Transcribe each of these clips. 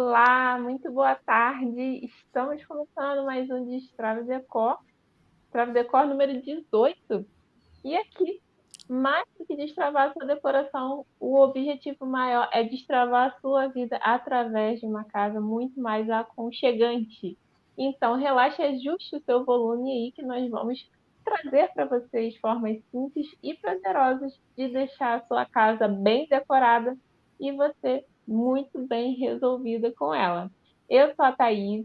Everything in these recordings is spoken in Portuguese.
Olá, muito boa tarde. Estamos começando mais um Destrave Decor, Destrave Decor número 18. E aqui, mais do que destravar sua decoração, o objetivo maior é destravar a sua vida através de uma casa muito mais aconchegante. Então, relaxe e ajuste o seu volume aí que nós vamos trazer para vocês formas simples e prazerosas de deixar a sua casa bem decorada e você muito bem resolvida com ela. Eu sou a Thaís.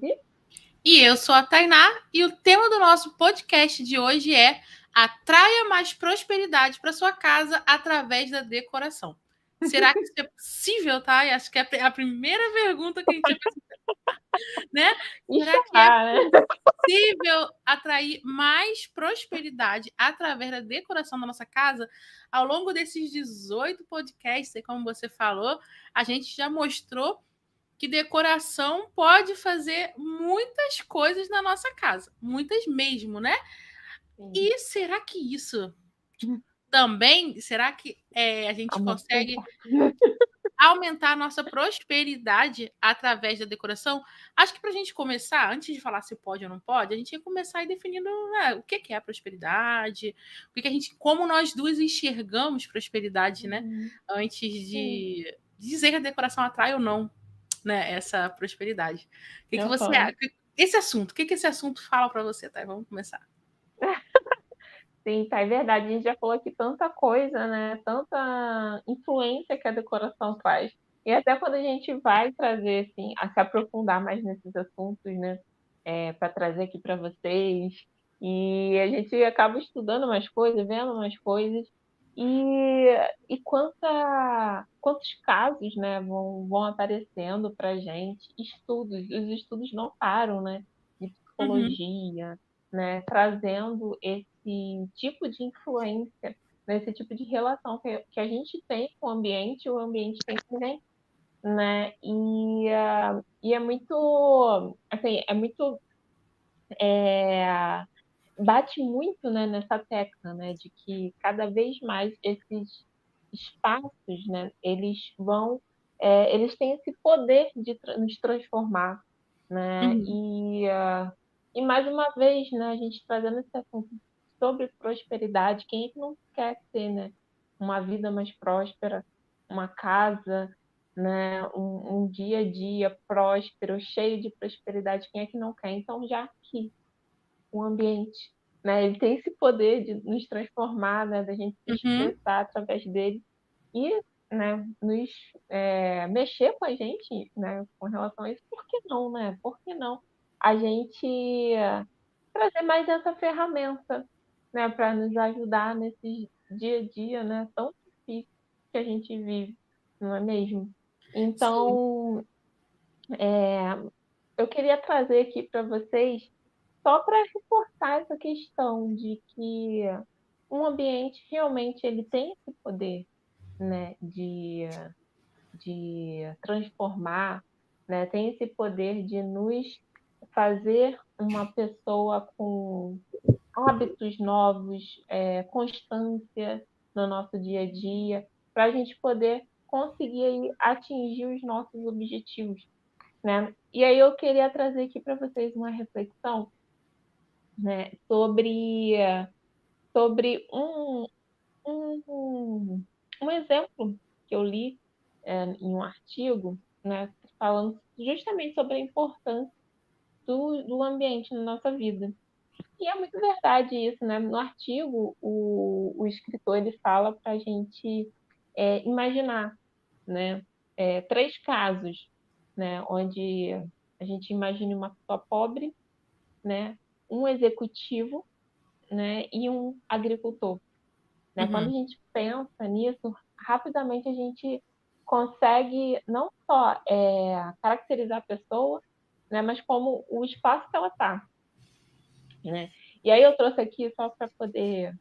E eu sou a Tainá, e o tema do nosso podcast de hoje é Atraia mais prosperidade para sua casa através da decoração. Será que isso é possível, tá? E acho que é a primeira pergunta que a gente vai fazer, né? Será que é Enxergar, né? possível atrair mais prosperidade através da decoração da nossa casa? Ao longo desses 18 podcasts, como você falou, a gente já mostrou que decoração pode fazer muitas coisas na nossa casa, muitas mesmo, né? Sim, E será que isso também, será que a a gente muito consegue aumentar a nossa prosperidade através da decoração? Acho que para a gente começar, antes de falar se pode ou não pode, a gente ia começar aí definindo o que é a prosperidade, o que a gente, como nós duas enxergamos prosperidade, né? Antes sim. de dizer que a decoração atrai ou não, né, essa prosperidade. O que você Aham. acha? Esse assunto, o que esse assunto fala para você, tá? Vamos começar. Sim, tá, é verdade. A gente já falou aqui tanta coisa, né? Tanta influência que a decoração faz. E até quando a gente vai trazer, assim, a se aprofundar mais nesses assuntos, né? Para trazer aqui para vocês. E a gente acaba estudando mais coisas, vendo mais coisas. E, quantos casos, né, vão aparecendo para gente, estudos, os estudos não param, né, de Uhum, psicologia, né, trazendo esse tipo de influência, né, esse tipo de relação que a gente tem com o ambiente tem com a gente, né, e é muito, assim, é, bate muito, né, nessa tecla, né, de que cada vez mais esses espaços, né, eles têm esse poder de nos transformar, né, uhum. e mais uma vez, né, a gente trazendo esse assunto sobre prosperidade, quem é que não quer ter, né, uma vida mais próspera, uma casa, né, um dia a dia próspero, cheio de prosperidade, quem é que não quer? Então, já que o ambiente, né? Ele tem esse poder de nos transformar, né? Da gente se Uhum. expressar através dele e, né? Nos mexer com a gente, né? Com relação a isso, por que não, né? Por que não a gente trazer mais essa ferramenta, né? Para nos ajudar nesse dia a dia, né? Tão difícil que a gente vive, não é mesmo? Sim. Então, eu queria trazer aqui para vocês só para reforçar essa questão de que um ambiente realmente ele tem esse poder, né, de transformar, né, tem esse poder de nos fazer uma pessoa com hábitos novos, constância no nosso dia a dia, para a gente poder conseguir aí atingir os nossos objetivos, né? E aí eu queria trazer aqui para vocês uma reflexão, né, sobre um, um exemplo que eu li em um artigo, né, falando justamente sobre a importância do ambiente na nossa vida. E é muito verdade isso, né? No artigo, o escritor ele fala para a gente imaginar, né, três casos, né, onde a gente imagine uma pessoa pobre, né, um executivo, né, e um agricultor, né? Quando a Uhum. gente pensa nisso, rapidamente a gente consegue não só caracterizar a pessoa, né, mas como o espaço que ela está, né? E aí eu trouxe aqui só para poder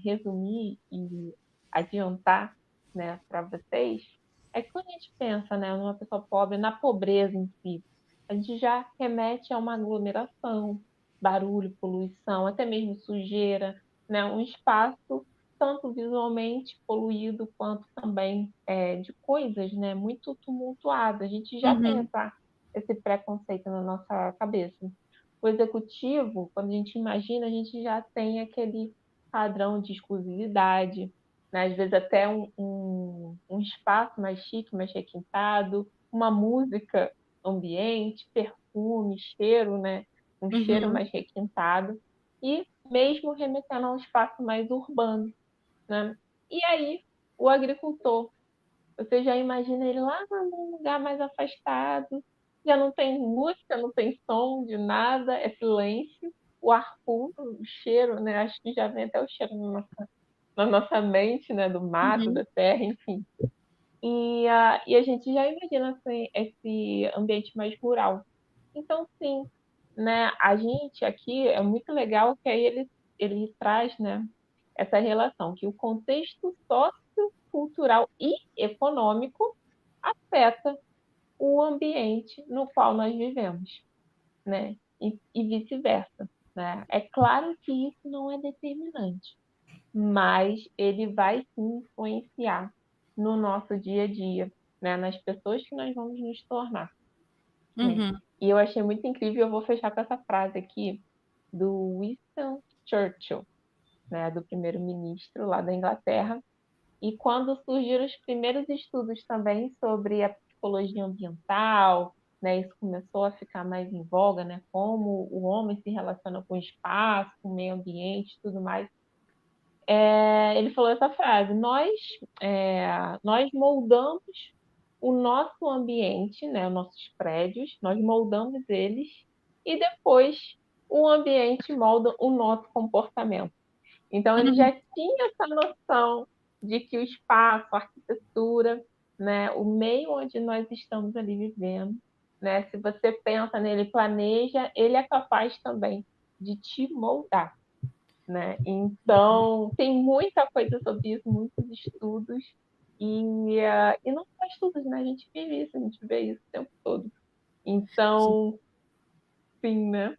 resumir e adiantar, né, para vocês, é que quando a gente pensa, né, numa pessoa pobre, na pobreza em si, a gente já remete a uma aglomeração, barulho, poluição, até mesmo sujeira, né, um espaço tanto visualmente poluído quanto também de coisas, né, muito tumultuadas. A gente já tem Uhum. esse preconceito na nossa cabeça. O executivo, quando a gente imagina, a gente já tem aquele padrão de exclusividade, né? Às vezes até um espaço mais chique, mais requintado, uma música ambiente, perfume, cheiro, né? Um cheiro mais requintado, e mesmo remetendo a um espaço mais urbano, né? E aí, o agricultor, você já imagina ele lá num lugar mais afastado, já não tem música, não tem som de nada, é silêncio, o ar puro, o cheiro, né? Acho que já vem até o cheiro na nossa mente, né? Do mato, da terra, enfim. E a gente já imagina assim, esse ambiente mais rural. Então, sim, né? A gente aqui é muito legal que aí ele traz, né? Essa relação que o contexto sociocultural e econômico afeta o ambiente no qual nós vivemos, né? E vice-versa, né? É claro que isso não é determinante, mas ele vai sim influenciar no nosso dia a dia, né? Nas pessoas que nós vamos nos tornar, né? Uhum. E eu achei muito incrível, eu vou fechar com essa frase aqui do Winston Churchill, né? Do primeiro-ministro lá da Inglaterra. E quando surgiram os primeiros estudos também sobre a psicologia ambiental, né, isso começou a ficar mais em voga, né, como o homem se relaciona com o espaço, com o meio ambiente, tudo mais. Ele falou essa frase: nós moldamos o nosso ambiente, né, os nossos prédios, nós moldamos eles e depois o ambiente molda o nosso comportamento. Então, ele já tinha essa noção de que o espaço, a arquitetura, né, o meio onde nós estamos ali vivendo, né, se você pensa nele, planeja, ele é capaz também de te moldar, né? Então, tem muita coisa sobre isso, muitos estudos, e não só estudos, né? A gente vive isso, a gente vê isso o tempo todo. Então, sim, né?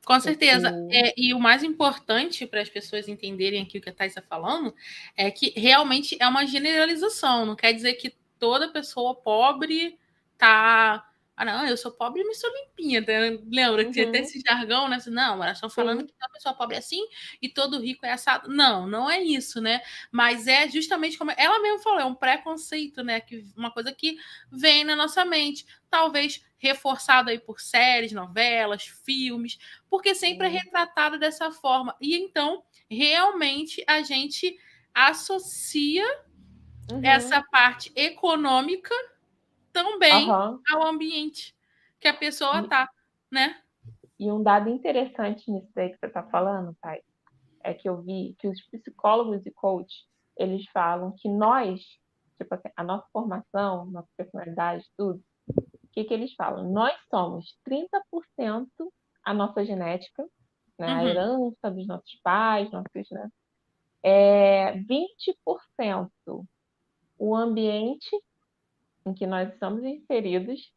Com certeza. O... E o mais importante para as pessoas entenderem aqui o que a Thais está falando é que realmente é uma generalização. Não quer dizer que toda pessoa pobre tá. Ah, não, eu sou pobre, mas sou limpinha. Tá? Lembra que tinha até Uhum, esse jargão, né? Não, elas estão falando sim. que toda pessoa pobre é assim e todo rico é assado. Não, não é isso, né? Mas é justamente como ela mesmo falou, é um preconceito, né? Uma coisa que vem na nossa mente. Talvez reforçado aí por séries, novelas, filmes, porque sempre é retratado dessa forma. E então, realmente, a gente associa essa Uhum. parte econômica também Aham. ao ambiente que a pessoa E, tá, né? e um dado interessante nisso aí que você está falando, Thay, é que eu vi que os psicólogos e coaches, eles falam que nós, tipo assim, a nossa formação, nossa personalidade, tudo, o que que eles falam? Nós somos 30% a nossa genética, né, a Uhum, herança dos nossos pais, nossos, né, 20% o ambiente em que nós estamos inseridos,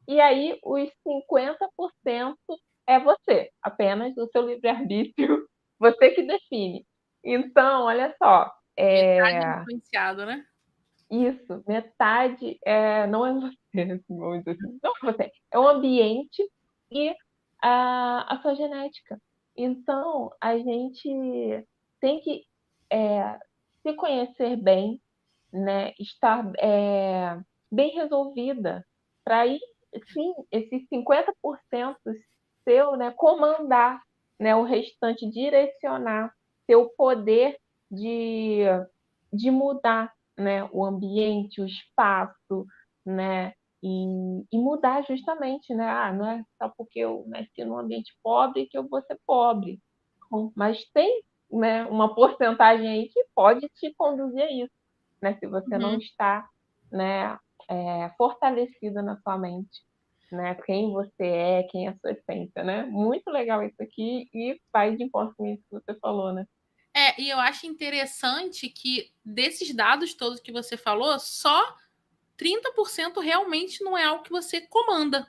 e aí os 50% é você, apenas o seu livre-arbítrio, você que define. Então, olha só, metade influenciado, né? isso, metade não é você, assim, vamos dizer assim, não é você, é o ambiente e a sua genética. Então, a gente tem que se conhecer bem, né, estar bem resolvida para aí, sim, esses 50% seu, né, comandar, né, o restante, direcionar, ter o poder de, de mudar, né, o ambiente, o espaço, né, e mudar justamente, né, não é só porque eu nasci num ambiente pobre que eu vou ser pobre, mas tem, né, uma porcentagem aí que pode te conduzir a isso, né, se você não Uhum. está, né, fortalecida na sua mente, né, quem você é, quem é a sua essência, né? Muito legal isso aqui e vai de encontro com isso que você falou, né? E eu acho interessante que desses dados todos que você falou, só 30% realmente não é algo que você comanda.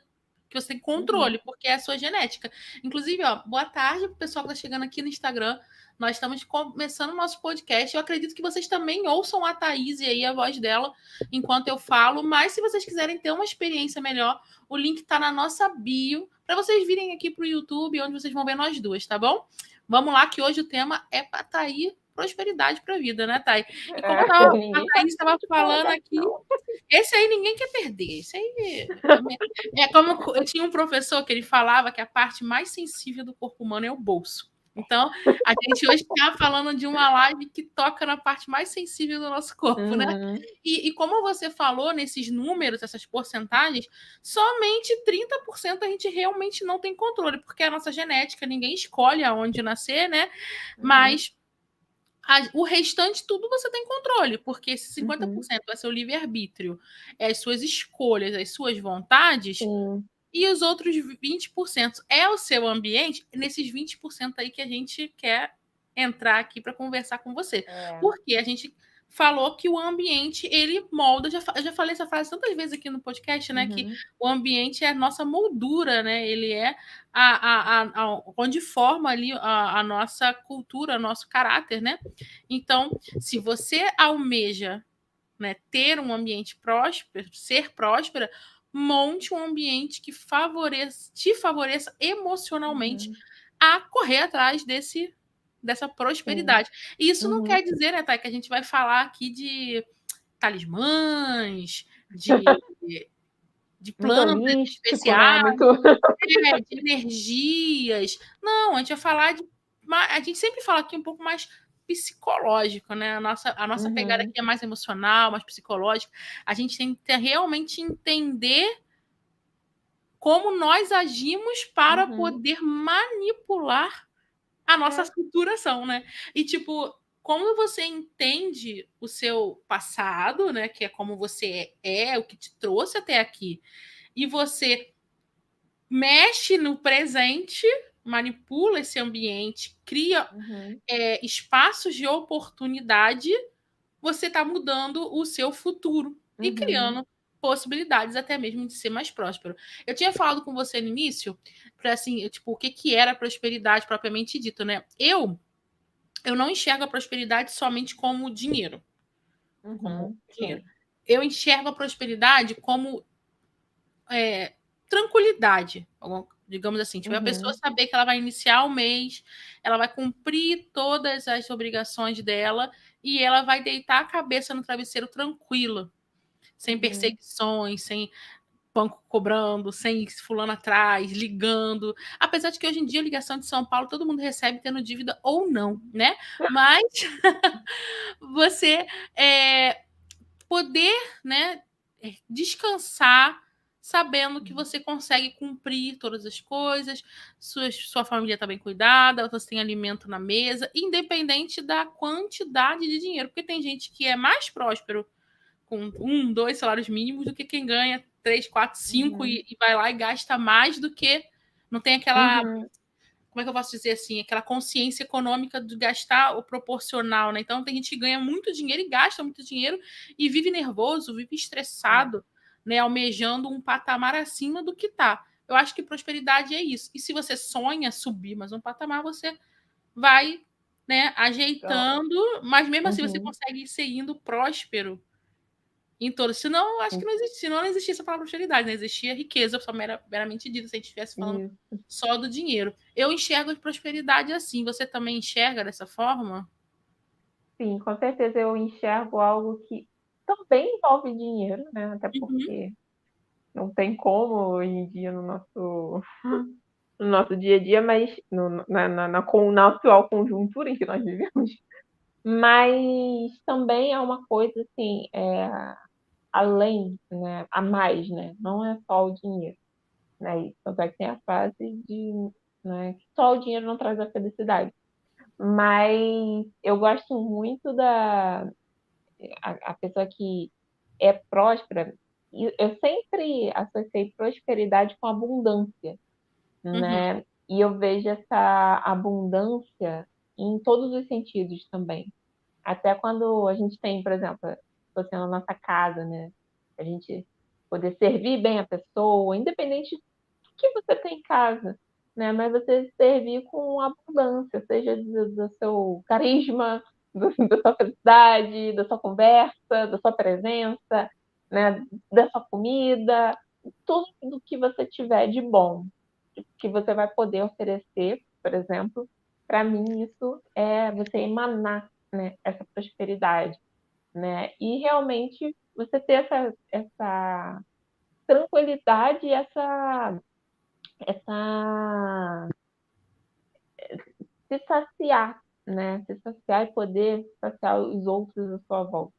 que você tem controle, porque é a sua genética. Inclusive, ó, boa tarde pro pessoal que está chegando aqui no Instagram. Nós estamos começando o nosso podcast. Eu acredito que vocês também ouçam a Thaís e aí a voz dela enquanto eu falo. Mas se vocês quiserem ter uma experiência melhor, o link está na nossa bio para vocês virem aqui para o YouTube, onde vocês vão ver nós duas, tá bom? Vamos lá, que hoje o tema é para Thaís prosperidade para a vida, né, Thay? E como a Thaís estava falando aqui, esse aí ninguém quer perder. Esse aí é como eu tinha um professor que ele falava que a parte mais sensível do corpo humano é o bolso. Então, a gente hoje está falando de uma live que toca na parte mais sensível do nosso corpo, né? E como você falou nesses números, essas porcentagens, somente 30% a gente realmente não tem controle, porque é a nossa genética, ninguém escolhe aonde nascer, né? Mas o restante tudo você tem controle, porque esse 50% é seu livre-arbítrio, é as suas escolhas, as suas vontades, e os outros 20% é o seu ambiente, nesses 20% aí que a gente quer entrar aqui para conversar com você. Porque a gente falou que o ambiente, ele molda, eu já falei essa frase tantas vezes aqui no podcast, né, que o ambiente é a nossa moldura, né, ele é onde forma ali a nossa cultura, nosso caráter, né. Então, se você almeja, né, ter um ambiente próspero, ser próspera, monte um ambiente que te favoreça emocionalmente a correr atrás dessa prosperidade. E isso não quer dizer, né, Thay, que a gente vai falar aqui de talismãs, de plantas especiais, né? Muito... de energias. Não, a gente vai falar de... A gente sempre fala aqui um pouco mais psicológico, né? A nossa pegada aqui é mais emocional, mais psicológica. A gente tem que realmente entender como nós agimos para poder manipular a nossa estruturação, né? E, tipo, como você entende o seu passado, né? Que é como você é, o que te trouxe até aqui, e você mexe no presente, manipula esse ambiente, cria espaços de oportunidade, você está mudando o seu futuro e criando possibilidades até mesmo de ser mais próspero. Eu tinha falado com você no início, para assim, tipo, o que era prosperidade propriamente dito, né? Eu não enxergo a prosperidade somente como dinheiro. Como dinheiro. Eu enxergo a prosperidade como tranquilidade, digamos assim. Tipo, a pessoa saber que ela vai iniciar o mês, ela vai cumprir todas as obrigações dela e ela vai deitar a cabeça no travesseiro tranquila, sem perseguições, sem banco cobrando, sem fulano atrás, ligando. Apesar de que hoje em dia a ligação de São Paulo todo mundo recebe tendo dívida ou não, né? Mas você poder, né, descansar sabendo que você consegue cumprir todas as coisas, sua família está bem cuidada, você tem alimento na mesa, independente da quantidade de dinheiro, porque tem gente que é mais próspero com 1, 2 salários mínimos do que quem ganha 3, 4, 5 e vai lá e gasta mais do que... Não tem aquela... Como é que eu posso dizer assim? Aquela consciência econômica de gastar o proporcional, né? Então tem gente que ganha muito dinheiro e gasta muito dinheiro e vive nervoso, vive estressado, né? Almejando um patamar acima do que tá. Eu acho que prosperidade é isso. E se você sonha subir mais um patamar, você vai, né, ajeitando, mas mesmo assim você consegue ser indo próspero em todos. Senão, acho que não existia, senão não existia essa palavra prosperidade, não existia riqueza, só meramente dita, se a gente estivesse falando só do dinheiro. Eu enxergo a prosperidade assim. Você também enxerga dessa forma? Sim, com certeza eu enxergo algo que também envolve dinheiro, né? Até porque não tem como hoje em dia no nosso dia a dia, mas na atual conjuntura em que nós vivemos. Mas também é uma coisa assim, além, né, a mais, né? Não é só o dinheiro, né? E tanto é que tem a frase de, né, que só o dinheiro não traz a felicidade. Mas eu gosto muito a pessoa que é próspera. E eu sempre associei prosperidade com abundância, né? E eu vejo essa abundância em todos os sentidos também. Até quando a gente tem, por exemplo, você na nossa casa, né? A gente poder servir bem a pessoa, independente que você tem em casa, né? Mas você servir com abundância, seja do seu carisma, da sua felicidade, da sua conversa, da sua presença, né? Da sua comida, tudo do que você tiver de bom, que você vai poder oferecer, por exemplo. Para mim, isso é você emanar, né, essa prosperidade, né? E realmente você ter essa tranquilidade e essa se saciar, né? Se saciar e poder saciar os outros à sua volta.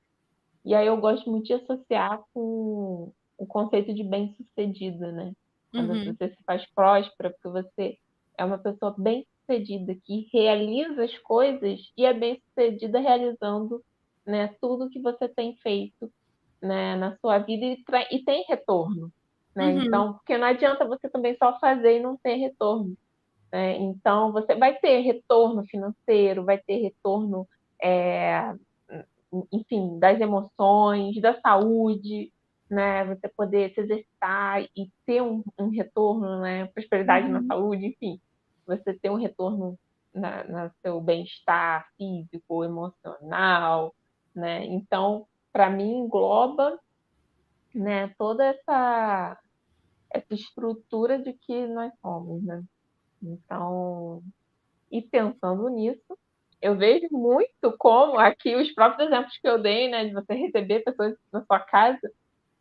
E aí eu gosto muito de associar com o conceito de bem-sucedida, né? Quando Uhum. você se faz próspera, porque você é uma pessoa bem-sucedida, que realiza as coisas e é bem-sucedida realizando, né, tudo que você tem feito, né, na sua vida e tem retorno, né? Uhum. Então, porque não adianta você também só fazer e não ter retorno, né? Então, você vai ter retorno financeiro, vai ter retorno, é, enfim, das emoções, da saúde, né? Você poder se exercitar e ter um retorno, né? Prosperidade na Uhum. saúde, enfim, você ter um retorno na seu bem-estar físico, emocional, né? Então, para mim, engloba, né, toda essa estrutura de que nós somos, né? Então, e pensando nisso, eu vejo muito como aqui os próprios exemplos que eu dei, né, de você receber pessoas na sua casa,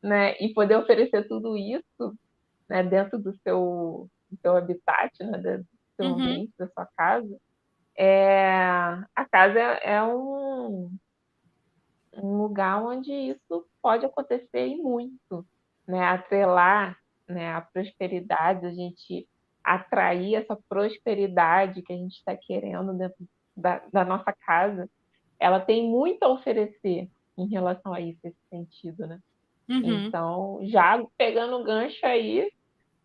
né, e poder oferecer tudo isso, né, dentro do seu habitat, né, do seu Uhum. ambiente, da sua casa, a casa é um lugar onde isso pode acontecer e muito, né, atrelar, né, a prosperidade, a gente atrair essa prosperidade que a gente está querendo dentro da nossa casa, ela tem muito a oferecer em relação a isso, esse sentido, né? Uhum. Então, já pegando o gancho aí,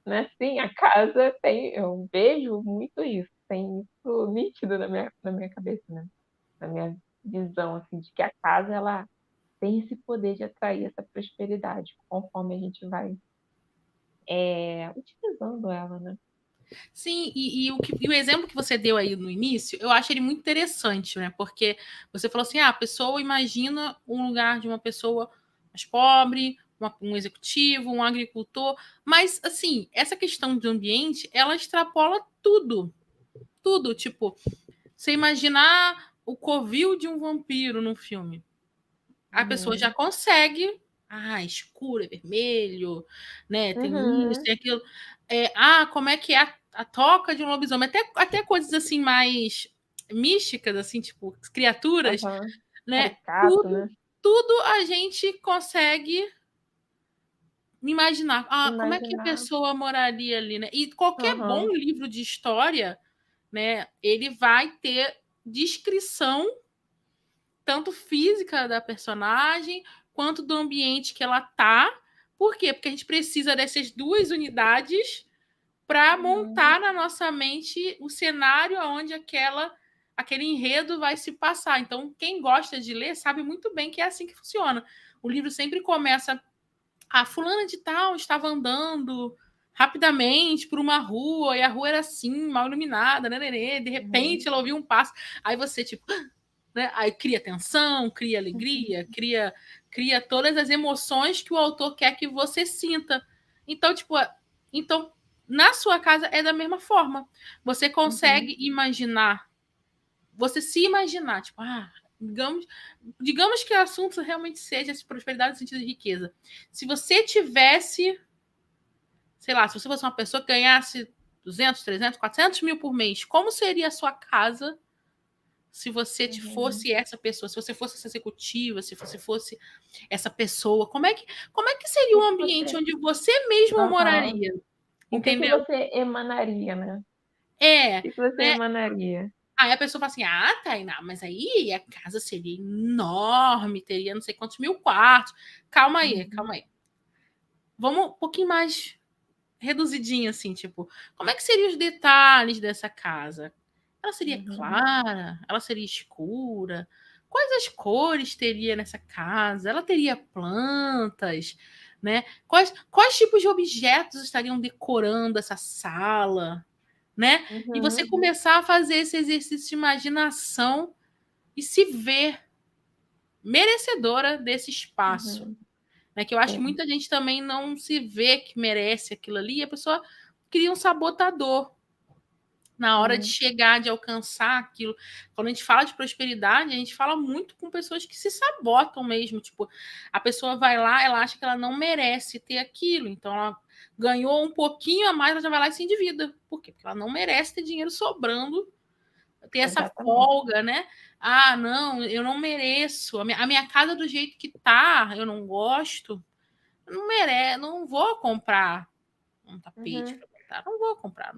né? Sim, a casa tem, eu vejo muito isso, tem isso nítido na minha cabeça, né? Na minha visão, assim, de que a casa, ela tem esse poder de atrair essa prosperidade, conforme a gente vai utilizando ela, né? Sim, e o exemplo que você deu aí no início, eu acho ele muito interessante, né? Porque você falou assim: a pessoa imagina um lugar de uma pessoa mais pobre, um executivo, um agricultor, mas assim, essa questão do ambiente, ela extrapola tudo, tudo. Tipo, você imaginar o covil de um vampiro no filme. A pessoa já Uhum. consegue. Ah, escuro, é vermelho, né? Tem isso, Uhum. tem aquilo. Como é que é a toca de um lobisomem? Até coisas assim mais místicas, assim, tipo, criaturas, Aham. né? Caricato, Tudo, né? tudo a gente consegue imaginar. Como é que a Imaginar. pessoa moraria ali, né? E qualquer bom Aham. livro de história, né? Ele vai ter descrição tanto física da personagem quanto do ambiente que ela tá. Por quê? Porque a gente precisa dessas duas unidades para Uhum. montar na nossa mente o cenário onde aquele enredo vai se passar. Então, quem gosta de ler sabe muito bem que é assim que funciona. O livro sempre começa: fulana de tal estava andando rapidamente por uma rua e a rua era assim, mal iluminada, né? De repente Uhum. ela ouviu um passo. Aí você, tipo, né? Aí cria tensão, cria Uhum. alegria, cria todas as emoções que o autor quer que você sinta. Então, tipo, então na sua casa é da mesma forma. Você Uhum. consegue imaginar, você se imaginar, tipo, digamos que o assunto realmente seja essa prosperidade no sentido de riqueza. Se você tivesse, sei lá, se você fosse uma pessoa que ganhasse 200, 300, 400 mil por mês, como seria a sua casa se você Uhum. fosse essa pessoa, se você fosse essa executiva, se você fosse essa pessoa, como é que seria O um que ambiente você. onde você mesmo Aham. moraria? O que que Entendeu? você emanaria, né? O É, que que você né? emanaria? Aí a pessoa fala assim: Tainá, mas aí a casa seria enorme, teria não sei quantos mil quartos. Calma aí, Uhum. calma aí. Vamos um pouquinho mais reduzidinho, assim, tipo, como é que seriam os detalhes dessa casa? Ela seria Uhum. clara? Ela seria escura? Quais as cores teria nessa casa? Ela teria plantas, né? Quais tipos de objetos estariam decorando essa sala, né? E você começar a fazer esse exercício de imaginação e se ver merecedora desse espaço, né? Que eu acho que muita gente também não se vê que merece aquilo ali, e a pessoa cria um sabotador na hora de chegar, de alcançar aquilo. Quando a gente fala de prosperidade, a gente fala muito com pessoas que se sabotam mesmo. Tipo, a pessoa vai lá, ela acha que ela não merece ter aquilo. Então, ela ganhou um pouquinho a mais, ela já vai lá e se endivida. Por quê? Porque ela não merece ter dinheiro sobrando, ter essa folga, né? Ah, não, eu não mereço. A minha casa do jeito que tá, eu não gosto. Não merece, não vou comprar um tapete para botar. Não vou comprar.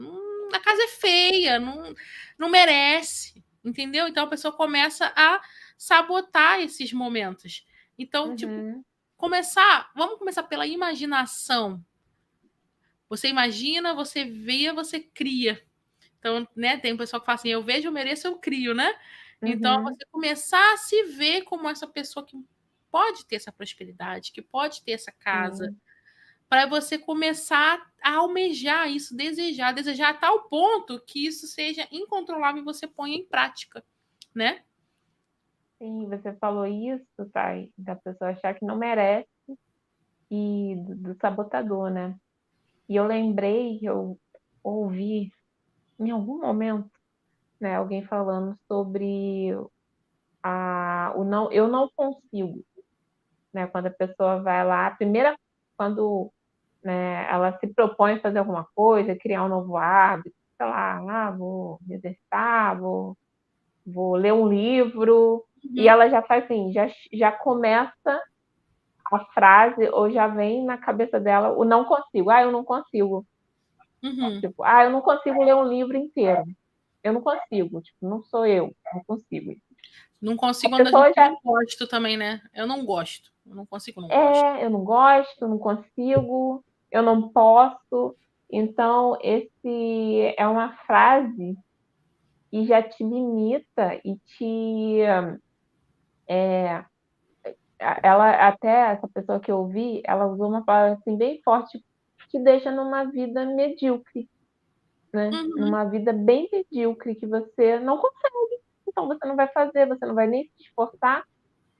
A casa é feia, não merece. Entendeu? Então a pessoa começa a sabotar esses momentos. Então, tipo, vamos começar pela imaginação. Você imagina, você vê, você cria. Então, né, tem um pessoal que fala assim, eu vejo, eu mereço, eu crio, né? Então, você começar a se ver como essa pessoa que pode ter essa prosperidade, que pode ter essa casa, para você começar a almejar isso, desejar a tal ponto que isso seja incontrolável e você ponha em prática, né? Sim, você falou isso, Thay, da pessoa achar que não merece e do sabotador, né? E eu lembrei, eu ouvi em algum momento, né, alguém falando sobre o não, eu não consigo, né? Quando a pessoa vai lá, quando, né, ela se propõe a fazer alguma coisa, criar um novo hábito, sei lá, vou me exercitar, vou ler um livro, e ela já faz assim, já começa a frase, ou já vem na cabeça dela o não consigo. Eu não consigo. Tipo, eu não consigo ler um livro inteiro. Eu não consigo, tipo, não sou eu, não consigo. Não consigo andar de não gosto também, né? Eu não gosto. Eu não consigo, não gosto. Eu não gosto, não consigo, eu não posso. Então, esse é uma frase que já te limita e te. Ela, até essa pessoa que eu vi, ela usou uma palavra assim bem forte, que deixa numa vida medíocre, né? Numa vida bem medíocre, que você não consegue. Então, você não vai fazer, você não vai nem se esforçar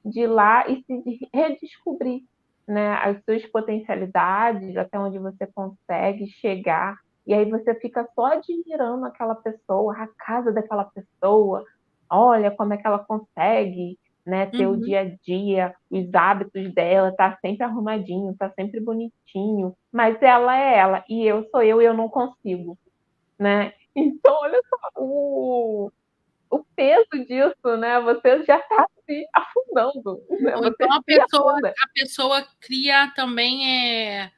de ir lá e se redescobrir, né, as suas potencialidades, até onde você consegue chegar. E aí você fica só admirando aquela pessoa, a casa daquela pessoa. Olha como é que ela consegue, né, ter o dia a dia, os hábitos dela, tá sempre arrumadinho, tá sempre bonitinho. Mas ela é ela e eu sou eu e eu não consigo, né? Então, olha só, o peso disso, né? Você já está se afundando, né? Ou Você então se afunda. a pessoa cria também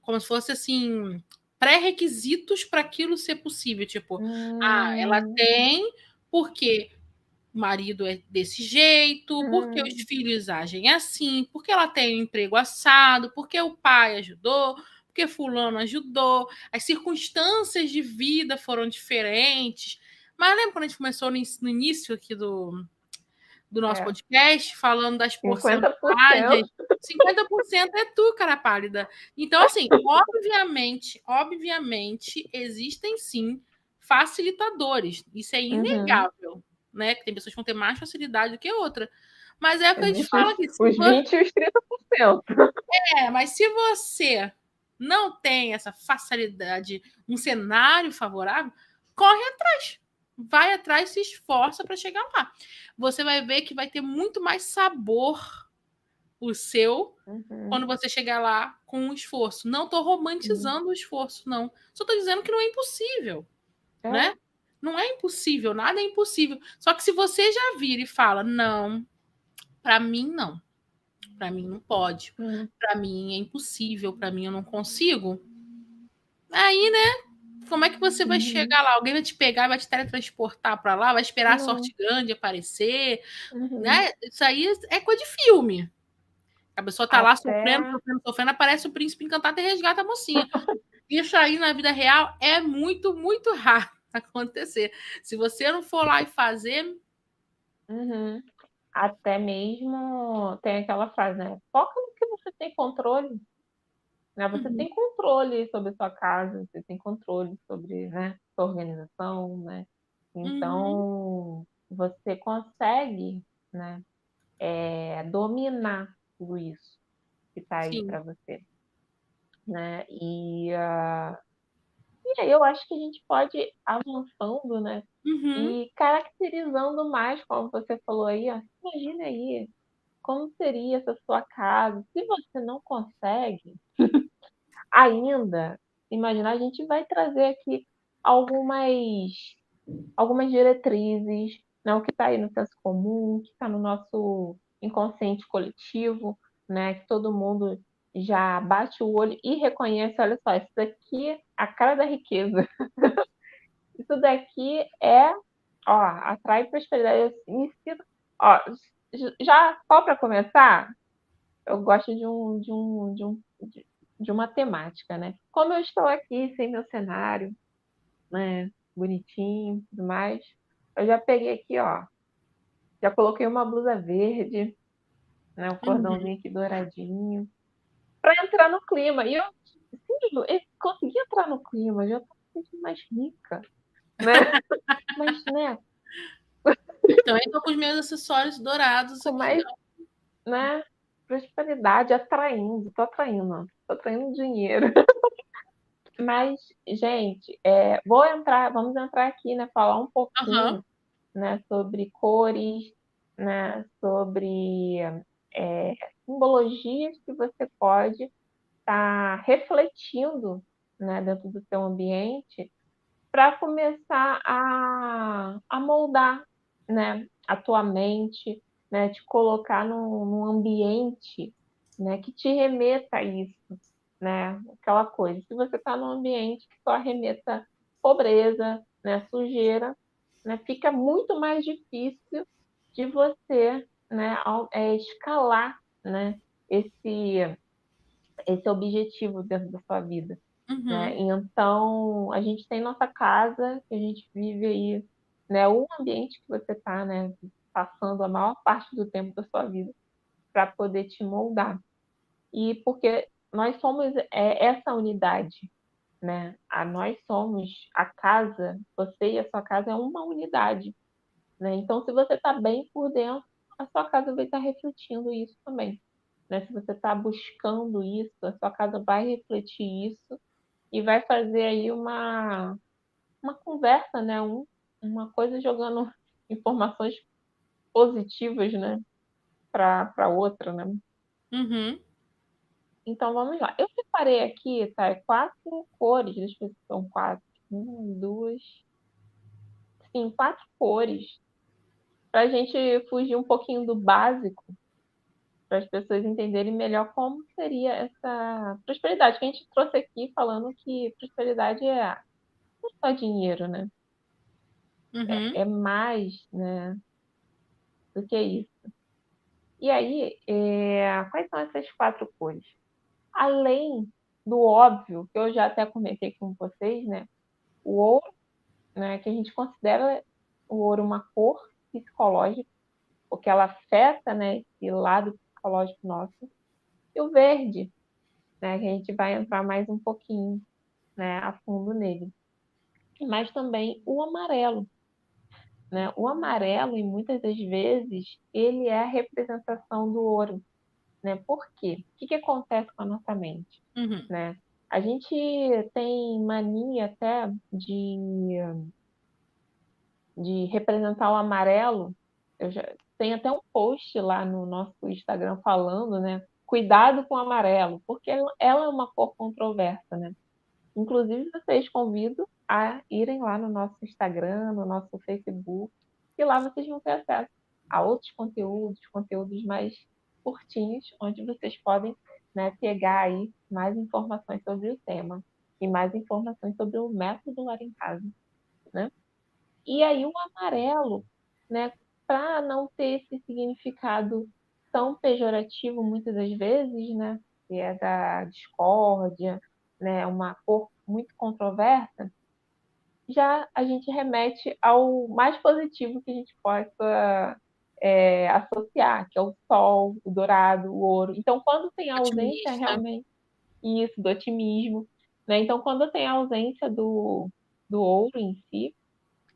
como se fosse assim pré-requisitos para aquilo ser possível, tipo, ela tem porque o marido é desse jeito, porque os filhos agem assim, porque ela tem um emprego assado, porque o pai ajudou, porque fulano ajudou, as circunstâncias de vida foram diferentes. Mas lembra quando a gente começou no início aqui do nosso podcast, falando das 50%. porcentagens? 50% é tu, cara pálida. Então, assim, obviamente, existem sim facilitadores. Isso é inegável, né? Que tem pessoas que vão ter mais facilidade do que outra. Mas é o que a gente fala aqui. Os 20% e os 30%. Mas se você não tem essa facilidade, um cenário favorável, corre atrás. Vai atrás, se esforça para chegar lá. Você vai ver que vai ter muito mais sabor o seu quando você chegar lá com o esforço. Não estou romantizando o esforço, não. Só estou dizendo que não é impossível, né? Não é impossível, nada é impossível. Só que se você já vira e fala, não, para mim não. Para mim não pode. Para mim é impossível, para mim eu não consigo. Aí, né? Como é que você vai chegar lá? Alguém vai te pegar, vai te teletransportar para lá, vai esperar a sorte grande aparecer, né? Isso aí é coisa de filme. A pessoa tá lá sofrendo, aparece o príncipe encantado e resgata a mocinha. Isso aí na vida real é muito, muito raro acontecer. Se você não for lá e fazer. Até mesmo tem aquela frase, né? Foca no que você tem controle. né? Você tem controle sobre a sua casa, você tem controle sobre, né, sua organização, né? Uhum. Então, você consegue, né, dominar tudo isso que está aí Sim. para você, né? E aí eu acho que a gente pode ir avançando, né? Uhum. E caracterizando mais, como você falou aí, ó, imagine aí como seria essa sua casa. Se você não consegue ainda imaginar, a gente vai trazer aqui algumas, algumas diretrizes, né? O que está aí no senso comum, o que está no nosso inconsciente coletivo, né? Que todo mundo já bate o olho e reconhece, olha só, isso daqui é a cara da riqueza. Isso daqui é, ó, atrai prosperidade. Ensina, ó, já só para começar, eu gosto de uma temática, né? Como eu estou aqui sem meu cenário, né, bonitinho, e tudo mais, eu já peguei aqui, ó, já coloquei uma blusa verde, né, um Uhum. cordãozinho aqui douradinho, para entrar no clima. E eu, sim, eu consegui entrar no clima, já tô me sentindo mais rica, né? Mas, né, Também tô com os meus acessórios dourados com aqui, mais, ó. né, prosperidade, atraindo, tô atraindo dinheiro. Mas, gente, vamos entrar aqui, né, falar um Aham. pouquinho, né, sobre cores, né, sobre simbologias que você pode estar refletindo, né, dentro do seu ambiente para começar a moldar, né, a tua mente, né, te colocar num ambiente, né, que te remeta a isso, né, aquela coisa. Se você está num ambiente que só remeta pobreza, né, sujeira, né, fica muito mais difícil de você, né, escalar, né, esse esse objetivo dentro da sua vida, né? Uhum. Então, a gente tem nossa casa, que a gente vive aí, né? O ambiente que você está, né? Passando a maior parte do tempo da sua vida para poder te moldar. E porque nós somos essa unidade, né? Nós somos a casa, você e a sua casa é uma unidade, né? Então, se você está bem por dentro, a sua casa vai estar refletindo isso também, né? Se você está buscando isso, a sua casa vai refletir isso e vai fazer aí uma conversa, né? Uma coisa jogando informações positivas, né? Para outra, né? Uhum. Então vamos lá. Eu separei aqui, tá? Quatro cores, deixa eu ver se são quatro. Duas. Sim, quatro cores. Para a gente fugir um pouquinho do básico, para as pessoas entenderem melhor como seria essa prosperidade que a gente trouxe aqui, falando que prosperidade não é só dinheiro, né? Uhum. É mais, né, do que isso. E aí, quais são essas quatro cores? Além do óbvio, que eu já até comentei com vocês, né? O ouro, né, que a gente considera o ouro uma cor psicológica, porque ela afeta, né, esse lado psicológico nosso. E o verde, né, que a gente vai entrar mais um pouquinho, né, a fundo nele. Mas também o amarelo, né? O amarelo, e muitas das vezes, ele é a representação do ouro, né? Por quê? O que que acontece com a nossa mente, Uhum. né? A gente tem mania até de representar o amarelo. Eu já tenho até um post lá no nosso Instagram falando, né? Cuidado com o amarelo, porque ela é uma cor controversa, né? Inclusive, vocês convido a irem lá no nosso Instagram, no nosso Facebook, e lá vocês vão ter acesso a outros conteúdos, conteúdos mais curtinhos, onde vocês podem, né, pegar aí mais informações sobre o tema e mais informações sobre o método Lar em Casa, né? E aí o amarelo, né, para não ter esse significado tão pejorativo muitas das vezes, né, que é da discórdia, né, uma cor muito controversa, já a gente remete ao mais positivo que a gente possa associar, que é o sol, o dourado, o ouro. Então, quando tem ausência, Otimista. realmente isso, do otimismo, né? Então, quando tem a ausência do ouro em si,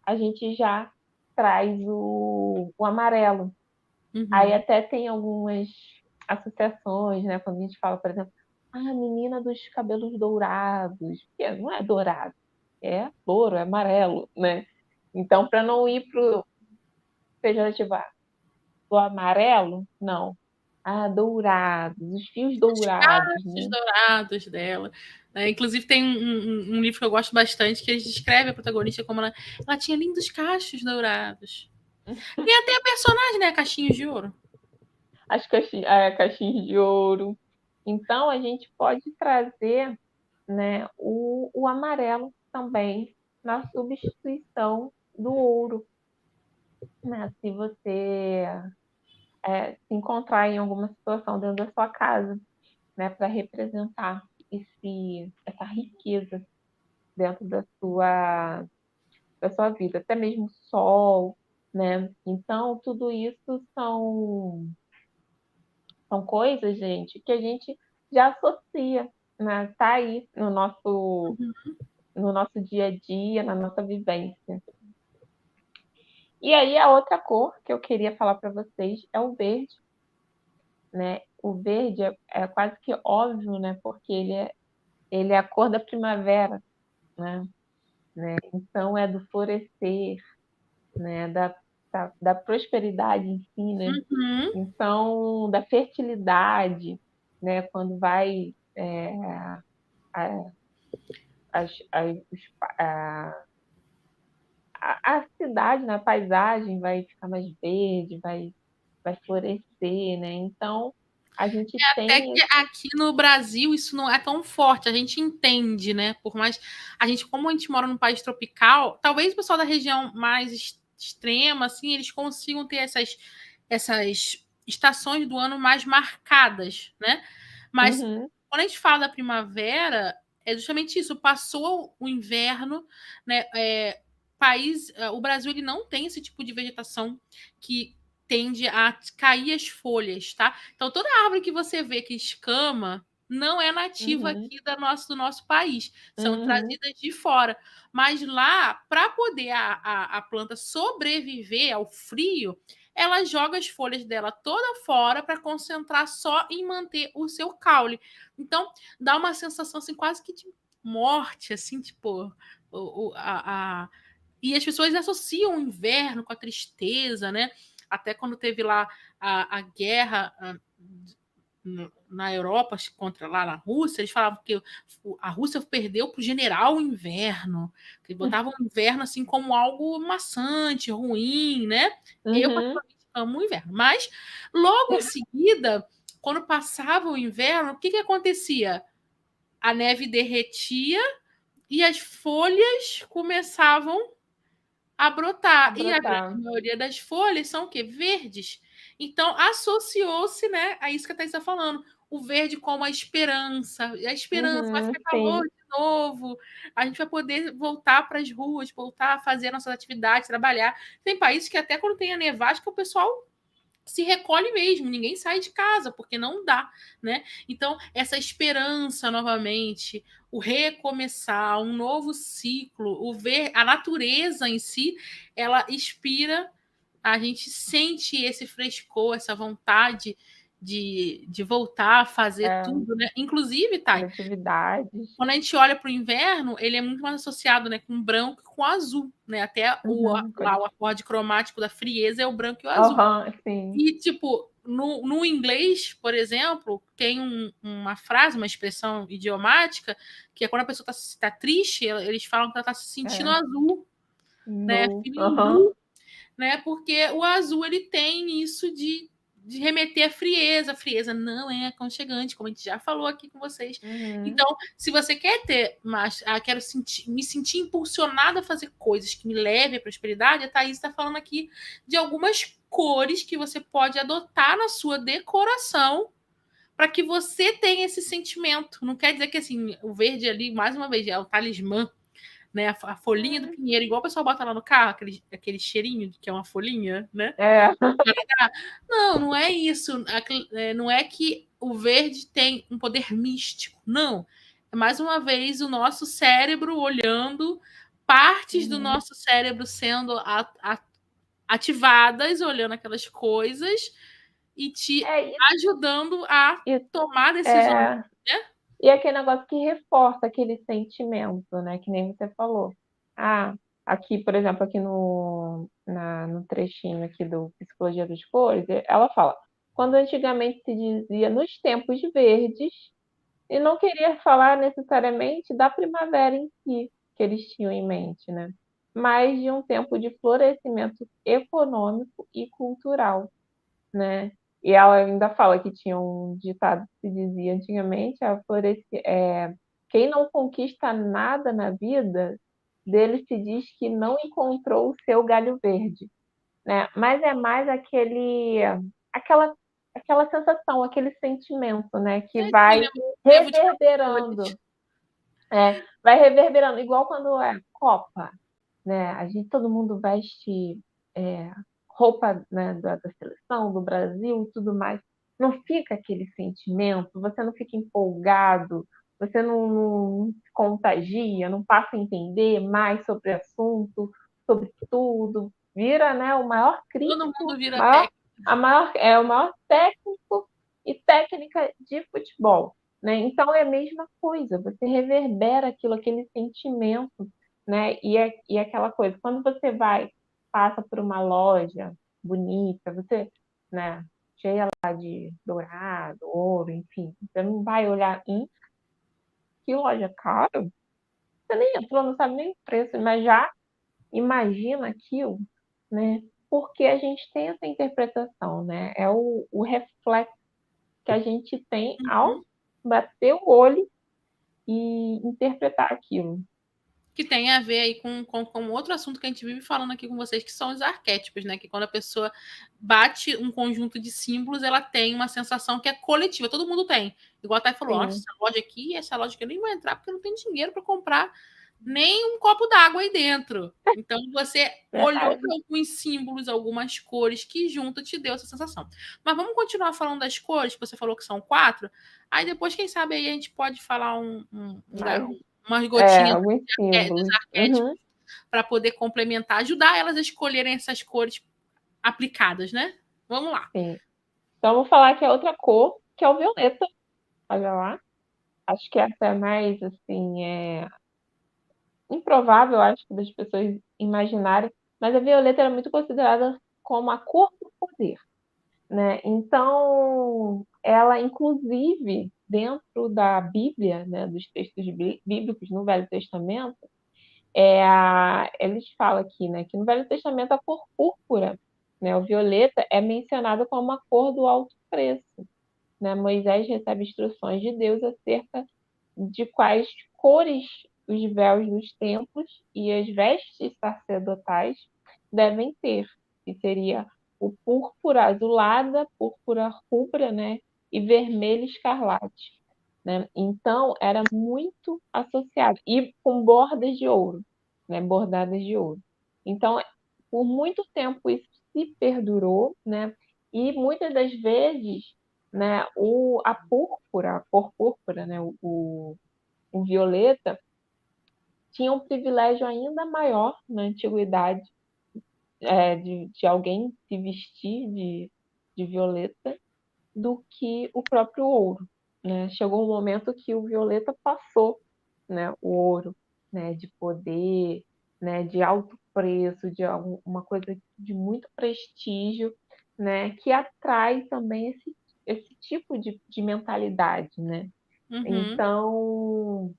a gente já traz o amarelo. Aí Uhum. até tem algumas associações, né? Quando a gente fala, por exemplo, a menina dos cabelos dourados, que não é dourado, é louro, é amarelo, né? Então, para não ir pro pejorativo, do amarelo, não. Ah, dourados, os fios dourados, Os né? dourados dela. Inclusive, tem um livro que eu gosto bastante que descreve a protagonista como ela tinha lindos cachos dourados. Tem até a personagem, né? Cachinhos de ouro. As caixinhas de ouro. Então, a gente pode trazer, né, o amarelo também na substituição do ouro, né? Se você se encontrar em alguma situação dentro da sua casa, né, para representar essa riqueza dentro da sua vida, até mesmo sol, né? Então, tudo isso são coisas, gente, que a gente já associa, né? Tá aí no nosso dia a dia, na nossa vivência. E aí, a outra cor que eu queria falar para vocês é o verde, né? O verde é quase que óbvio, né? Porque ele é a cor da primavera, né? Então, é do florescer, né? Da prosperidade em si, né? Uhum. Então, da fertilidade, né? Quando vai a- a, a cidade, né? A paisagem vai ficar mais verde, vai florescer, né? Então, a gente Até tem que aqui no Brasil isso não é tão forte, a gente entende, né? Por mais como a gente mora num país tropical, talvez o pessoal da região mais extrema, assim, eles consigam ter essas estações do ano mais marcadas, né? Mas Uhum, quando a gente fala da primavera, é justamente isso. Passou o inverno, né? O Brasil ele não tem esse tipo de vegetação que tende a cair as folhas, tá? Então, toda árvore que você vê que escama não é nativa uhum, aqui do nosso país, são uhum, trazidas de fora. Mas lá, para poder a planta sobreviver ao frio, ela joga as folhas dela toda fora para concentrar só em manter o seu caule. Então, dá uma sensação assim, quase que de morte, assim, tipo. E as pessoas associam o inverno com a tristeza, né? Até quando teve lá a guerra na Europa contra lá na Rússia, eles falavam que a Rússia perdeu para o general inverno, que botavam o inverno assim como algo maçante, ruim, né? Eu uhum. particularmente amo o inverno, mas logo em seguida, quando passava o inverno, o que acontecia? A neve derretia e as folhas começavam a brotar. E a grande Brotar. maioria das folhas são o quê? Verdes. Então, associou-se, né, a isso que a Thaís está falando. O verde como a esperança. E a esperança vai Uhum, ficar calor sim. de novo. A gente vai poder voltar para as ruas, voltar a fazer nossas atividades, trabalhar. Tem países que até quando tem a nevasca, o pessoal se recolhe mesmo, ninguém sai de casa, porque não dá, né? Então, essa esperança novamente, o recomeçar, um novo ciclo, o ver a natureza em si, ela inspira, a gente sente esse frescor, essa vontade de voltar a fazer É, tudo, né? Inclusive, as Thay, atividades. quando a gente olha para o inverno, ele é muito mais associado, né, com branco e com azul, né? Até Uhum, lá, o acorde cromático da frieza é o branco e o azul. aham, sim. E, tipo, no inglês, por exemplo, tem uma frase, uma expressão idiomática, que é quando a pessoa tá triste, eles falam que ela tá se sentindo É. azul, né? No, Feeling aham, blue, né? Porque o azul, ele tem isso de remeter à frieza. A frieza não é aconchegante, como a gente já falou aqui com vocês. uhum, Então, se você quer ter, mas quero me sentir impulsionada a fazer coisas que me levem à prosperidade, a Thaís está falando aqui de algumas cores que você pode adotar na sua decoração para que você tenha esse sentimento. Não quer dizer que assim, o verde ali, mais uma vez, é o talismã, né? A folhinha do pinheiro, igual o pessoal bota lá no carro, aquele cheirinho que é uma folhinha, né? É. Não, não é isso. Não é que o verde tem um poder místico. Não. É mais uma vez o nosso cérebro olhando, partes do nosso cérebro sendo ativadas, olhando aquelas coisas e te É, ajudando a e, tomar decisões, é, né? e aquele negócio que reforça aquele sentimento, né? Que nem você falou. Ah, aqui, por exemplo, aqui no trechinho aqui do Psicologia das Cores, ela fala, quando antigamente se dizia nos tempos verdes, e não queria falar necessariamente da primavera em si, que eles tinham em mente, né? Mas de um tempo de florescimento econômico e cultural, né? E ela ainda fala que tinha um ditado que se dizia antigamente, quem não conquista nada na vida, dele se diz que não encontrou o seu galho verde, né? Mas é mais aquela, aquela sensação, aquele sentimento, né? Que É, eu vai levo de reverberando, flores. vai reverberando, igual quando é Copa, né? Todo mundo veste é, roupa, né, da seleção, do Brasil e tudo mais. Não fica aquele sentimento, você não fica empolgado, você não se contagia, não passa a entender mais sobre o assunto, sobre tudo. Vira, né, o maior Todo crítico, mundo vira técnico. o maior técnico e técnica de futebol, né? Então é a mesma coisa, você reverbera aquilo, aquele sentimento, né? E aquela coisa, quando você passa por uma loja bonita, você, né, cheia lá de dourado, ouro, enfim, você não vai olhar, que loja cara? Você nem entrou, não sabe nem o preço, mas já imagina aquilo, né? Porque a gente tem essa interpretação, né? É o reflexo que a gente tem ao Uhum. bater o olho e interpretar aquilo. Que tem a ver aí com outro assunto que a gente vive falando aqui com vocês, que são os arquétipos, né? Que quando a pessoa bate um conjunto de símbolos, ela tem uma sensação que é coletiva, todo mundo tem. Igual a Thay falou, nossa, Sim, essa loja aqui, essa loja aqui eu nem vou entrar porque eu não tenho dinheiro para comprar nem um copo d'água aí dentro. Então você olhou verdade. para alguns símbolos, algumas cores que junto te deu essa sensação. Mas vamos continuar falando das cores, que você falou que são 4. Aí depois, quem sabe, aí a gente pode falar Mas, umas gotinhas alguns dos símbolos. arquétipos Uhum, para poder complementar, ajudar elas a escolherem essas cores aplicadas, né? Vamos lá. sim. Então, vou falar que é outra cor, que é o violeta. Olha lá. Acho que essa é mais, assim, improvável, acho que das pessoas imaginarem. Mas a violeta é muito considerada como a cor do poder, né? Então, ela, inclusive, dentro da Bíblia, né, dos textos bíblicos no Velho Testamento, eles falam aqui, né, que no Velho Testamento a cor púrpura, né, o violeta, é mencionado como a cor do alto preço, né? Moisés recebe instruções de Deus acerca de quais cores os véus dos templos e as vestes sacerdotais devem ter, que seria o púrpura azulada, púrpura rubra, né, e vermelho escarlate, né? Então era muito associado e com bordas de ouro, né, bordadas de ouro. Então, por muito tempo isso se perdurou, né? E muitas das vezes, né, a cor púrpura, né, o violeta, tinha um privilégio ainda maior na antiguidade, de alguém se vestir de violeta do que o próprio ouro, né? Chegou um momento que o violeta passou, né, o ouro, né, de poder, né, de alto preço, uma coisa de muito prestígio, né, que atrai também esse tipo de mentalidade, né? Uhum. Então,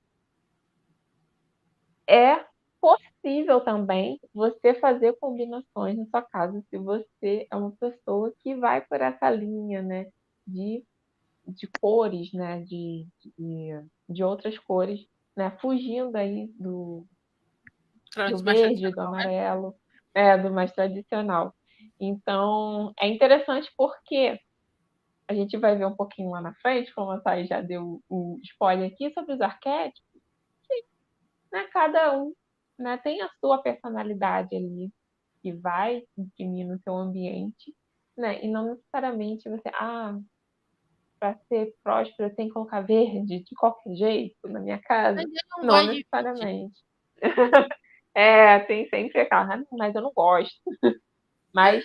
é possível também você fazer combinações na sua casa se você é uma pessoa que vai por essa linha, né, de, de cores, né, de outras cores, né, fugindo aí do Mais verde, do tradicional, né? amarelo, do mais tradicional. Então, é interessante porque a gente vai ver um pouquinho lá na frente, como a Thay já deu o spoiler aqui sobre os arquétipos, né, cada um né, tem a sua personalidade ali, que vai imprimir no seu ambiente, né? E não necessariamente você, para ser próspero, eu tenho que colocar verde de qualquer jeito na minha Mas casa. eu não Não gosto de verde. necessariamente. Tem sempre aquela, mas eu não gosto. Mas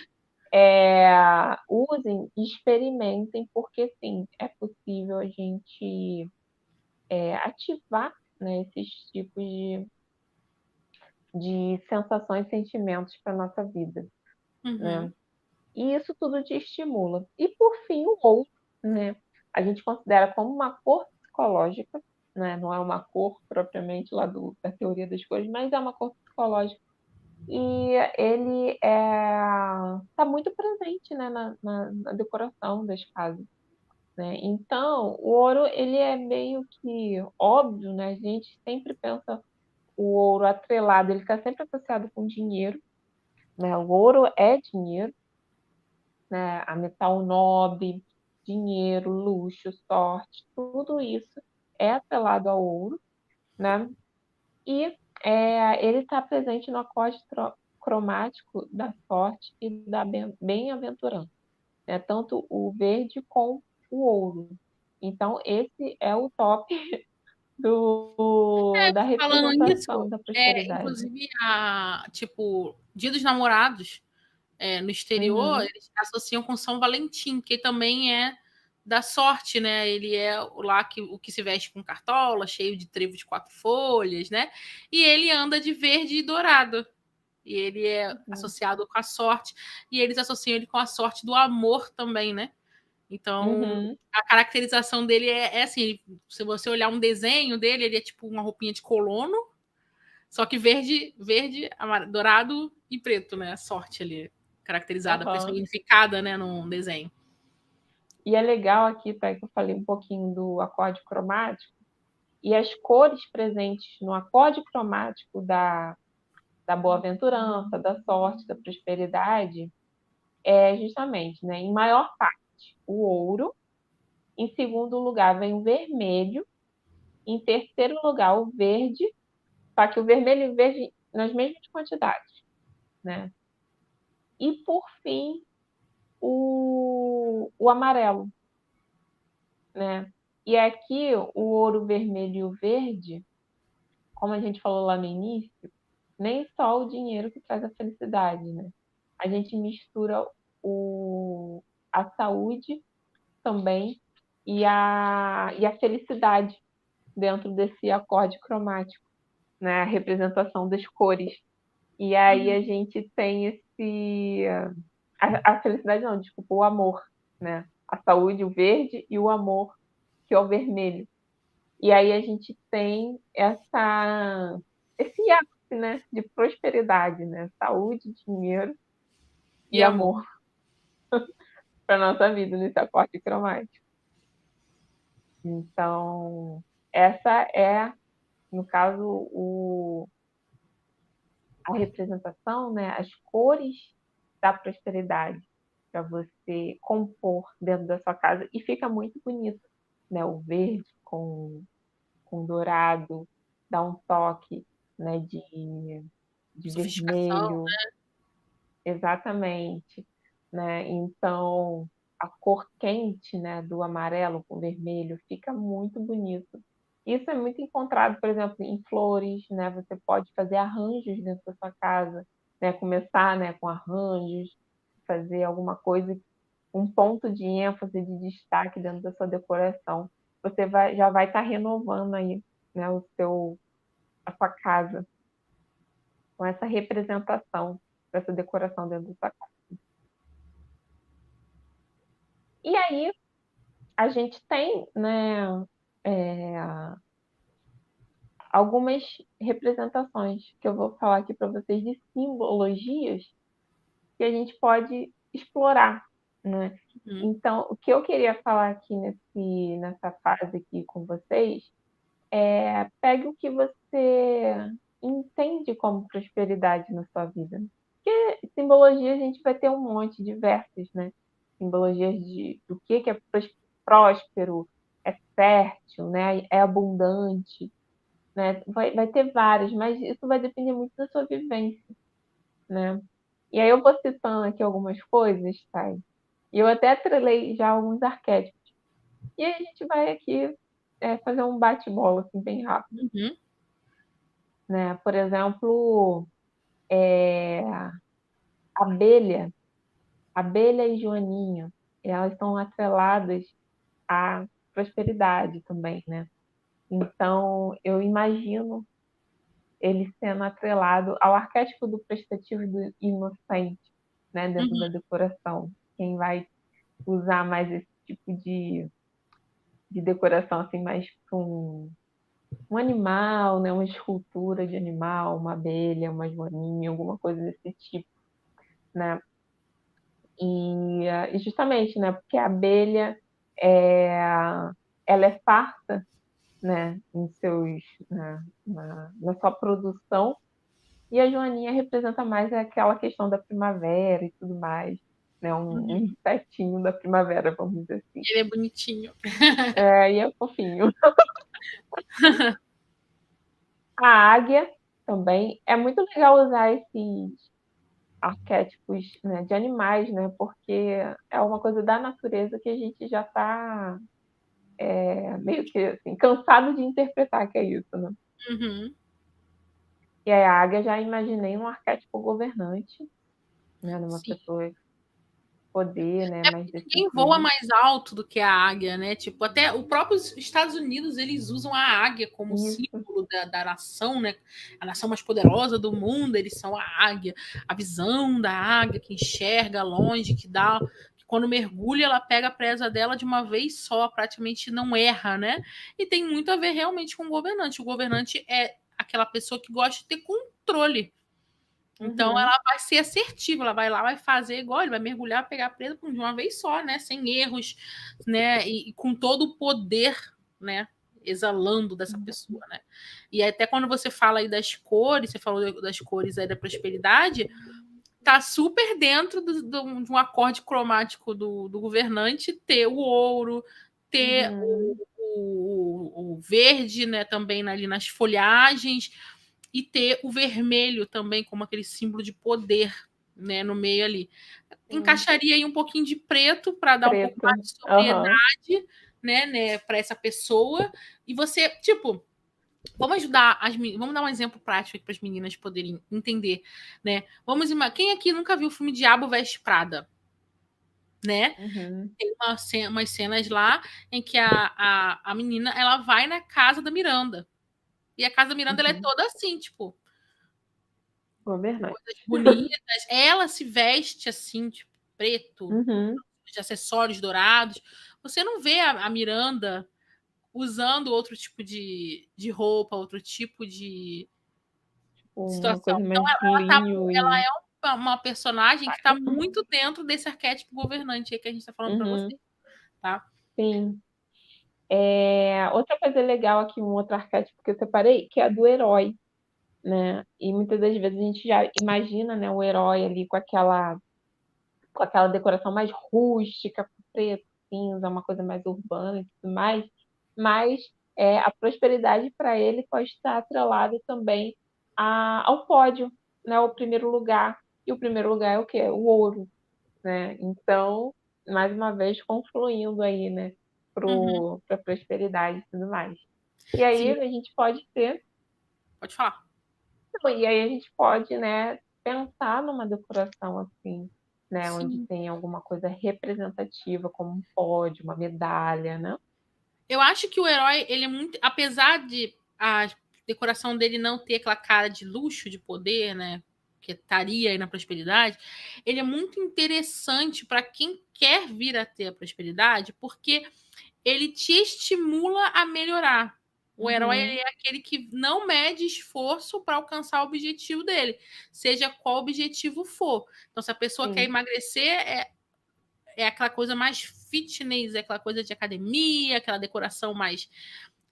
usem, experimentem, porque sim, é possível a gente ativar, né, esses tipos de sensações e sentimentos para a nossa vida, né? Uhum. E isso tudo te estimula. E por fim, o ouro, né? A gente considera como uma cor psicológica, né? Não é uma cor propriamente lá da teoria das cores, mas é uma cor psicológica. E ele está muito presente, né, na decoração das casas, né? Então, o ouro ele é meio que óbvio, né? A gente sempre pensa o ouro atrelado, ele está sempre associado com dinheiro, né? O ouro é dinheiro, né? A metal nobre, dinheiro, luxo, sorte, tudo isso é atrelado ao ouro, né? E ele está presente no acorde cromático da sorte e da bem-aventurança, né? Tanto o verde com o ouro. Então, esse é o top da Falando representação nisso, da prosperidade. inclusive, tipo, Dia dos Namorados, no exterior, Uhum, eles associam com São Valentim, que também é da sorte, né? Ele é o que se veste com cartola, cheio de trevo de 4 folhas, né? E ele anda de verde e dourado. E ele é uhum, associado com a sorte. E eles associam ele com a sorte do amor também, né? Então, uhum. a caracterização dele é assim: se você olhar um desenho dele, ele é tipo uma roupinha de colono, só que verde, verde, dourado e preto, né? A sorte ali, caracterizada, Aham. personificada, né, num desenho. E é legal aqui, tá, que eu falei um pouquinho do acorde cromático, e as cores presentes no acorde cromático da boa-aventurança, da sorte, da prosperidade, é justamente, né, em maior parte, o ouro. Em segundo lugar, vem o vermelho. Em terceiro lugar, o verde, só que o vermelho e o verde nas mesmas quantidades, né? E, por fim, o amarelo, né? E aqui, o ouro vermelho e o verde, como a gente falou lá no início, nem só o dinheiro que traz a felicidade, né? A gente mistura a saúde também e a felicidade dentro desse acorde cromático, né? A representação das cores. E aí a gente tem a felicidade não, desculpa, o amor, né? A saúde, o verde, e o amor, que é o vermelho. E aí a gente tem esse ápice, né, de prosperidade, né? Saúde, dinheiro E e amor. amor para nossa vida nesse acorde cromático. Então, essa é, no caso, a representação, né, as cores da prosperidade para você compor dentro da sua casa e fica muito bonito, né? O verde com dourado dá um toque, né, de Sofisticação. vermelho, exatamente, né? Então a cor quente, né, do amarelo com vermelho fica muito bonito. Isso é muito encontrado, por exemplo, em flores, né? Você pode fazer arranjos dentro da sua casa, né? Começar, né, com arranjos, fazer alguma coisa, um ponto de ênfase, de destaque dentro da sua decoração. Você já vai estar renovando aí, né, a sua casa com essa representação dessa decoração dentro da sua casa. E aí a gente tem, né, é, algumas representações que eu vou falar aqui para vocês de simbologias que a gente pode explorar, né? Uhum. Então, o que eu queria falar aqui nessa fase aqui com vocês pegue o que você entende como prosperidade na sua vida. Porque simbologia a gente vai ter um monte, diversas, né? Simbologias do que é próspero, é fértil, né? É abundante. né? Vai ter vários, mas isso vai depender muito da sua vivência, né? E aí eu vou citando aqui algumas coisas, tá? E eu até atrelei já alguns arquétipos. E aí a gente vai aqui fazer um bate-bola, assim, bem rápido, Uhum, né? Por exemplo, abelha, abelha e joaninha, elas estão atreladas à prosperidade também, né? Então, eu imagino ele sendo atrelado ao arquétipo do prestativo e do inocente, né? Dentro da uhum, decoração. Quem vai usar mais esse tipo de decoração, assim, mais com um animal, né? Uma escultura de animal, uma abelha, uma joaninha, alguma coisa desse tipo, né? E justamente, né? Porque a abelha é, ela é farta, né? Em seus, na sua produção, e a joaninha representa mais aquela questão da primavera e tudo mais, né? Um uhum. insetinho da primavera, vamos dizer assim. Ele é bonitinho. E é fofinho. A águia também é muito legal usar esses arquétipos, né, de animais, né? Porque é uma coisa da natureza que a gente já está meio que assim, cansado de interpretar que é isso, né? Uhum. E aí, a águia já imaginei um arquétipo governante, né? Numa Sim. pessoa de poder, né? Mais Ninguém voa decisivo. mais alto do que a águia, né? Tipo, até os próprios Estados Unidos, eles usam a águia como Isso. símbolo da nação, né? A nação mais poderosa do mundo, eles são a águia. A visão da águia que enxerga longe, que dá... que quando mergulha, ela pega a presa dela de uma vez só, praticamente não erra, né? E tem muito a ver realmente com o governante. O governante é aquela pessoa que gosta de ter controle. Então Uhum. ela vai ser assertiva, ela vai lá, vai fazer igual, ele vai mergulhar, pegar a presa de uma vez só, né? Sem erros, né? E com todo o poder, né? Exalando dessa pessoa, né? E até quando você fala aí das cores, você falou das cores aí da prosperidade, tá super dentro de um acorde cromático do governante ter o ouro, ter Uhum. o verde, né? Também ali nas folhagens e ter o vermelho também como aquele símbolo de poder, né, no meio ali. Sim. Encaixaria aí um pouquinho de preto para dar um pouco Preto. mais de Aham. sobriedade, né, para essa pessoa. E você, tipo, vamos ajudar vamos dar um exemplo prático para as meninas poderem entender, né? Quem aqui nunca viu o filme Diabo Veste Prada, né? Uhum. Tem umas cenas lá em que a menina ela vai na casa da Miranda. E a casa da Miranda ela é Uhum. toda assim, tipo, Governante. coisas bonitas. Ela se veste assim, tipo, preto, Uhum. de acessórios dourados. Você não vê a Miranda usando outro tipo de roupa, outro tipo de Uma situação. coisa Então, mais linho ela e é uma personagem que está muito dentro desse arquétipo governante aí que a gente está falando para você, uhum. tá? Sim. Outra coisa legal aqui, um outro arquétipo que eu separei, que é a do herói, né? E muitas das vezes a gente já imagina, né, o herói ali com aquela decoração mais rústica, preto, cinza, uma coisa mais urbana e tudo mais, mas a prosperidade para ele pode estar atrelada também ao pódio, né, ao primeiro lugar. E o primeiro lugar é o quê? O ouro, né? Então, mais uma vez, confluindo aí, né, Uhum. para a prosperidade e tudo mais. E aí Sim, a gente pode ter, pode falar. e aí a gente pode, né, pensar numa decoração assim, né, onde Sim. tem alguma coisa representativa, como um pódio, uma medalha, né? Eu acho que o herói, ele é muito. Apesar de a decoração dele não ter aquela cara de luxo, de poder, né? Que estaria aí na prosperidade, ele é muito interessante para quem quer vir a ter a prosperidade, porque ele te estimula a melhorar. O herói ele Uhum, é aquele que não mede esforço para alcançar o objetivo dele, seja qual objetivo for. Então, se a pessoa quer sim, emagrecer, é aquela coisa mais fitness, é aquela coisa de academia, aquela decoração mais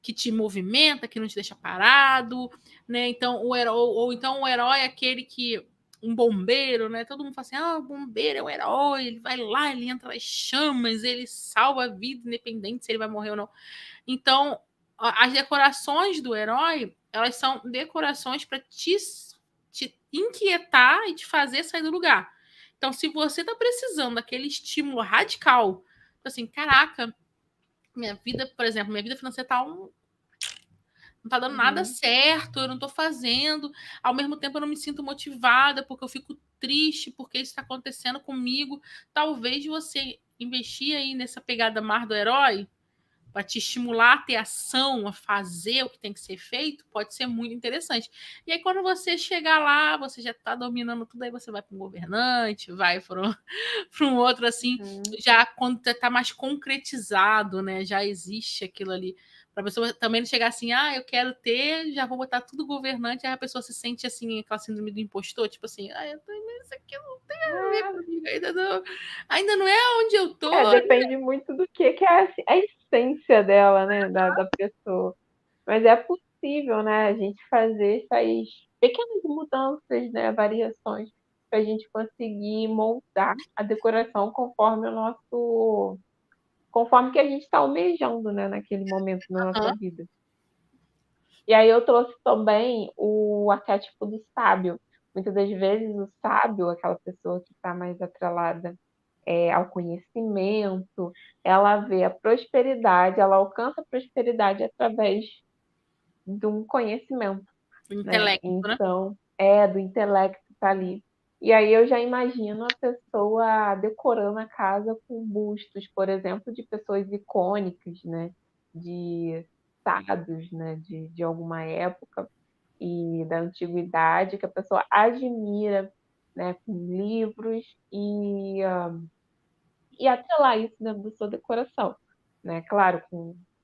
que te movimenta, que não te deixa parado, né? Então o herói, ou então o herói é aquele que um bombeiro, né? Todo mundo fala assim: "Ah, o bombeiro é um herói, ele vai lá, ele entra nas chamas, ele salva a vida independente se ele vai morrer ou não". Então, as decorações do herói, elas são decorações para te inquietar e te fazer sair do lugar. Então, se você tá precisando daquele estímulo radical, assim, caraca, minha vida, por exemplo, minha vida financeira tá não tá dando nada certo, eu não tô fazendo, ao mesmo tempo eu não me sinto motivada, porque eu fico triste, porque isso está acontecendo comigo. Talvez você investir aí nessa pegada mar do herói, para te estimular a ter ação, a fazer o que tem que ser feito, pode ser muito interessante. E aí, quando você chegar lá, você já está dominando tudo, aí você vai para um governante, vai para um outro, assim, já quando está mais concretizado, né? Já existe aquilo ali. Para a pessoa também não chegar assim, eu quero ter, já vou botar tudo governante, aí a pessoa se sente assim, aquela síndrome do impostor, tipo assim, eu tô nisso aqui, não tem a ver comigo, ainda não é onde eu tô. Depende muito do que é a essência dela, né? Da pessoa. Mas é possível, né? A gente fazer essas pequenas mudanças, né? Variações, para a gente conseguir moldar a decoração conforme o nosso. Conforme que a gente está almejando, né? Naquele momento da nossa vida. E aí eu trouxe também o arquétipo do sábio. Muitas das vezes o sábio, aquela pessoa que está mais atrelada ao conhecimento, ela vê a prosperidade, ela alcança a prosperidade através de um conhecimento, O né? intelecto, né? Então, do intelecto tá ali. E aí eu já imagino a pessoa decorando a casa com bustos, por exemplo, de pessoas icônicas, né? De sábios, né? De alguma época e da antiguidade que a pessoa admira, né? Com livros e atrelar isso dentro da sua decoração, né? Claro,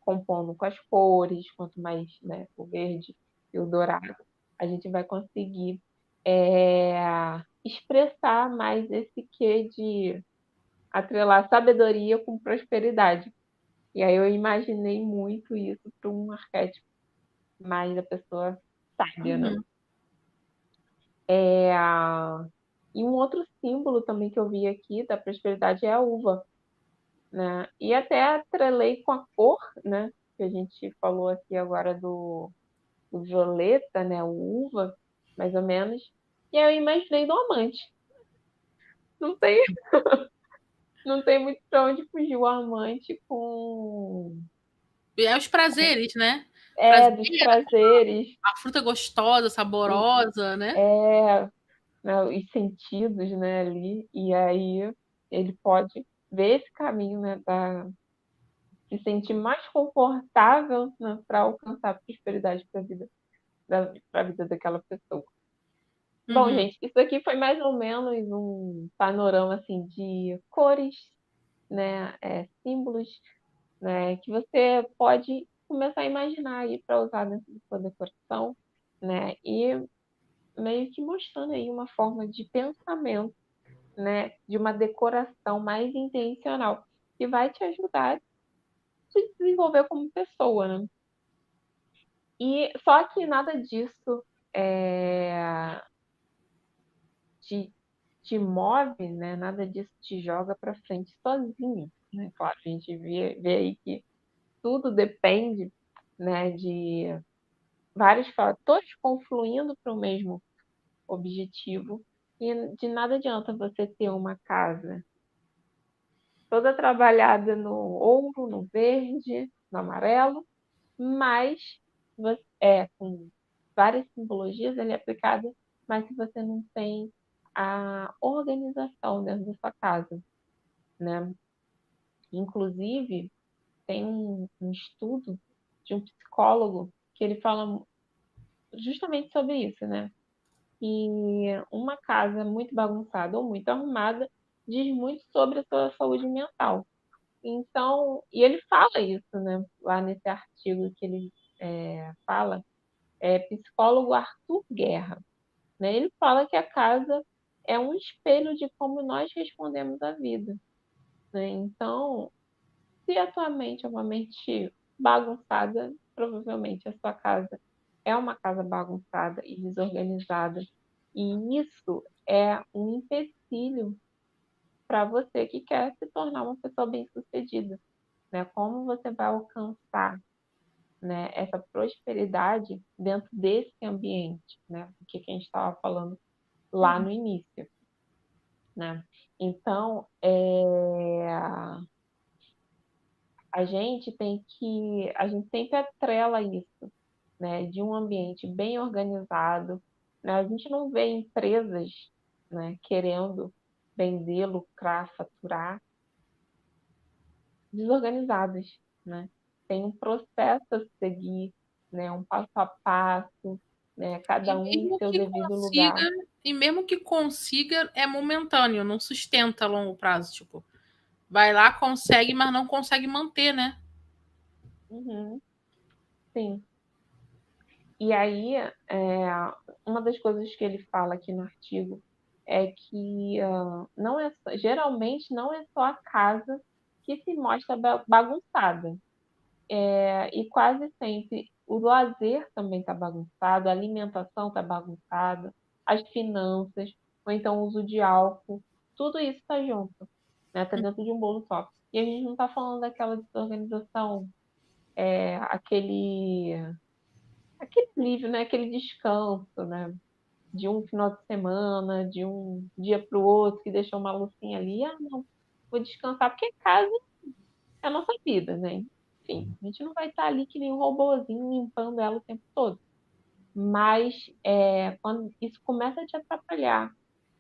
compondo com as cores, quanto mais, né, o verde e o dourado, a gente vai conseguir expressar mais esse quê de atrelar sabedoria com prosperidade. E aí eu imaginei muito isso para um arquétipo mais da pessoa sábia, né? E um outro símbolo também que eu vi aqui da prosperidade é a uva, né? E até atrelei com a cor, né? Que a gente falou aqui agora do violeta, né? O uva, mais ou menos. E aí eu imaginei do amante. Não tem, não tem muito pra onde fugir o amante com É os prazeres, né? dos Prazer, prazeres, a fruta gostosa, o, saborosa, né? né, os sentidos, né, ali. E aí ele pode ver esse caminho, né, se sentir mais confortável, né, para alcançar a prosperidade para a vida, para a vida daquela pessoa. Bom, Uhum. gente, isso aqui foi mais ou menos um panorama assim de cores, né, símbolos, né, que você pode começar a imaginar aí para usar dentro da sua decoração, né, e meio que mostrando aí uma forma de pensamento, né, de uma decoração mais intencional, que vai te ajudar a se desenvolver como pessoa, né? E só que nada disso te, te move, né? Nada disso te joga para frente sozinho, né? Claro, a gente vê aí que tudo depende, né, de vários fatores confluindo para o mesmo objetivo e de nada adianta você ter uma casa toda trabalhada no ouro, no verde, no amarelo, mas com várias simbologias ali aplicadas, mas se você não tem a organização dentro da sua casa, né? Inclusive, tem um estudo de um psicólogo que ele fala justamente sobre isso, né? E uma casa muito bagunçada ou muito arrumada diz muito sobre a sua saúde mental. Então, e ele fala isso, né? Lá nesse artigo que ele fala, psicólogo Arthur Guerra, né? Ele fala que a casa é um espelho de como nós respondemos à vida, né? Então, se a tua mente é uma mente bagunçada, provavelmente a sua casa é uma casa bagunçada e desorganizada. E isso é um empecilho para você que quer se tornar uma pessoa bem-sucedida, né? Como você vai alcançar né, essa prosperidade dentro desse ambiente, né? O que a gente estava falando lá no início, né? Então, a gente sempre atrela isso, né, de um ambiente bem organizado, né? A gente não vê empresas, né, querendo vender, lucrar, faturar, desorganizadas, né? Tem um processo a seguir, né, um passo a passo, né, cada E um em mesmo seu que devido lugar. consiga, é momentâneo, não sustenta a longo prazo, tipo, vai lá, consegue, mas não consegue manter, né? Uhum, sim. E aí, uma das coisas que ele fala aqui no artigo é que geralmente não é só a casa que se mostra bagunçada. E quase sempre o lazer também está bagunçado, a alimentação está bagunçada, as finanças, ou então o uso de álcool, tudo isso está junto, né? Está dentro de um bolo só. E a gente não está falando daquela desorganização, aquele alívio, né? Aquele descanso, né? De um final de semana, de um dia para o outro, que deixou uma lucinha ali, não, vou descansar, porque casa é a nossa vida, né? Enfim, a gente não vai estar ali que nem um robozinho limpando ela o tempo todo. Mas quando isso começa a te atrapalhar,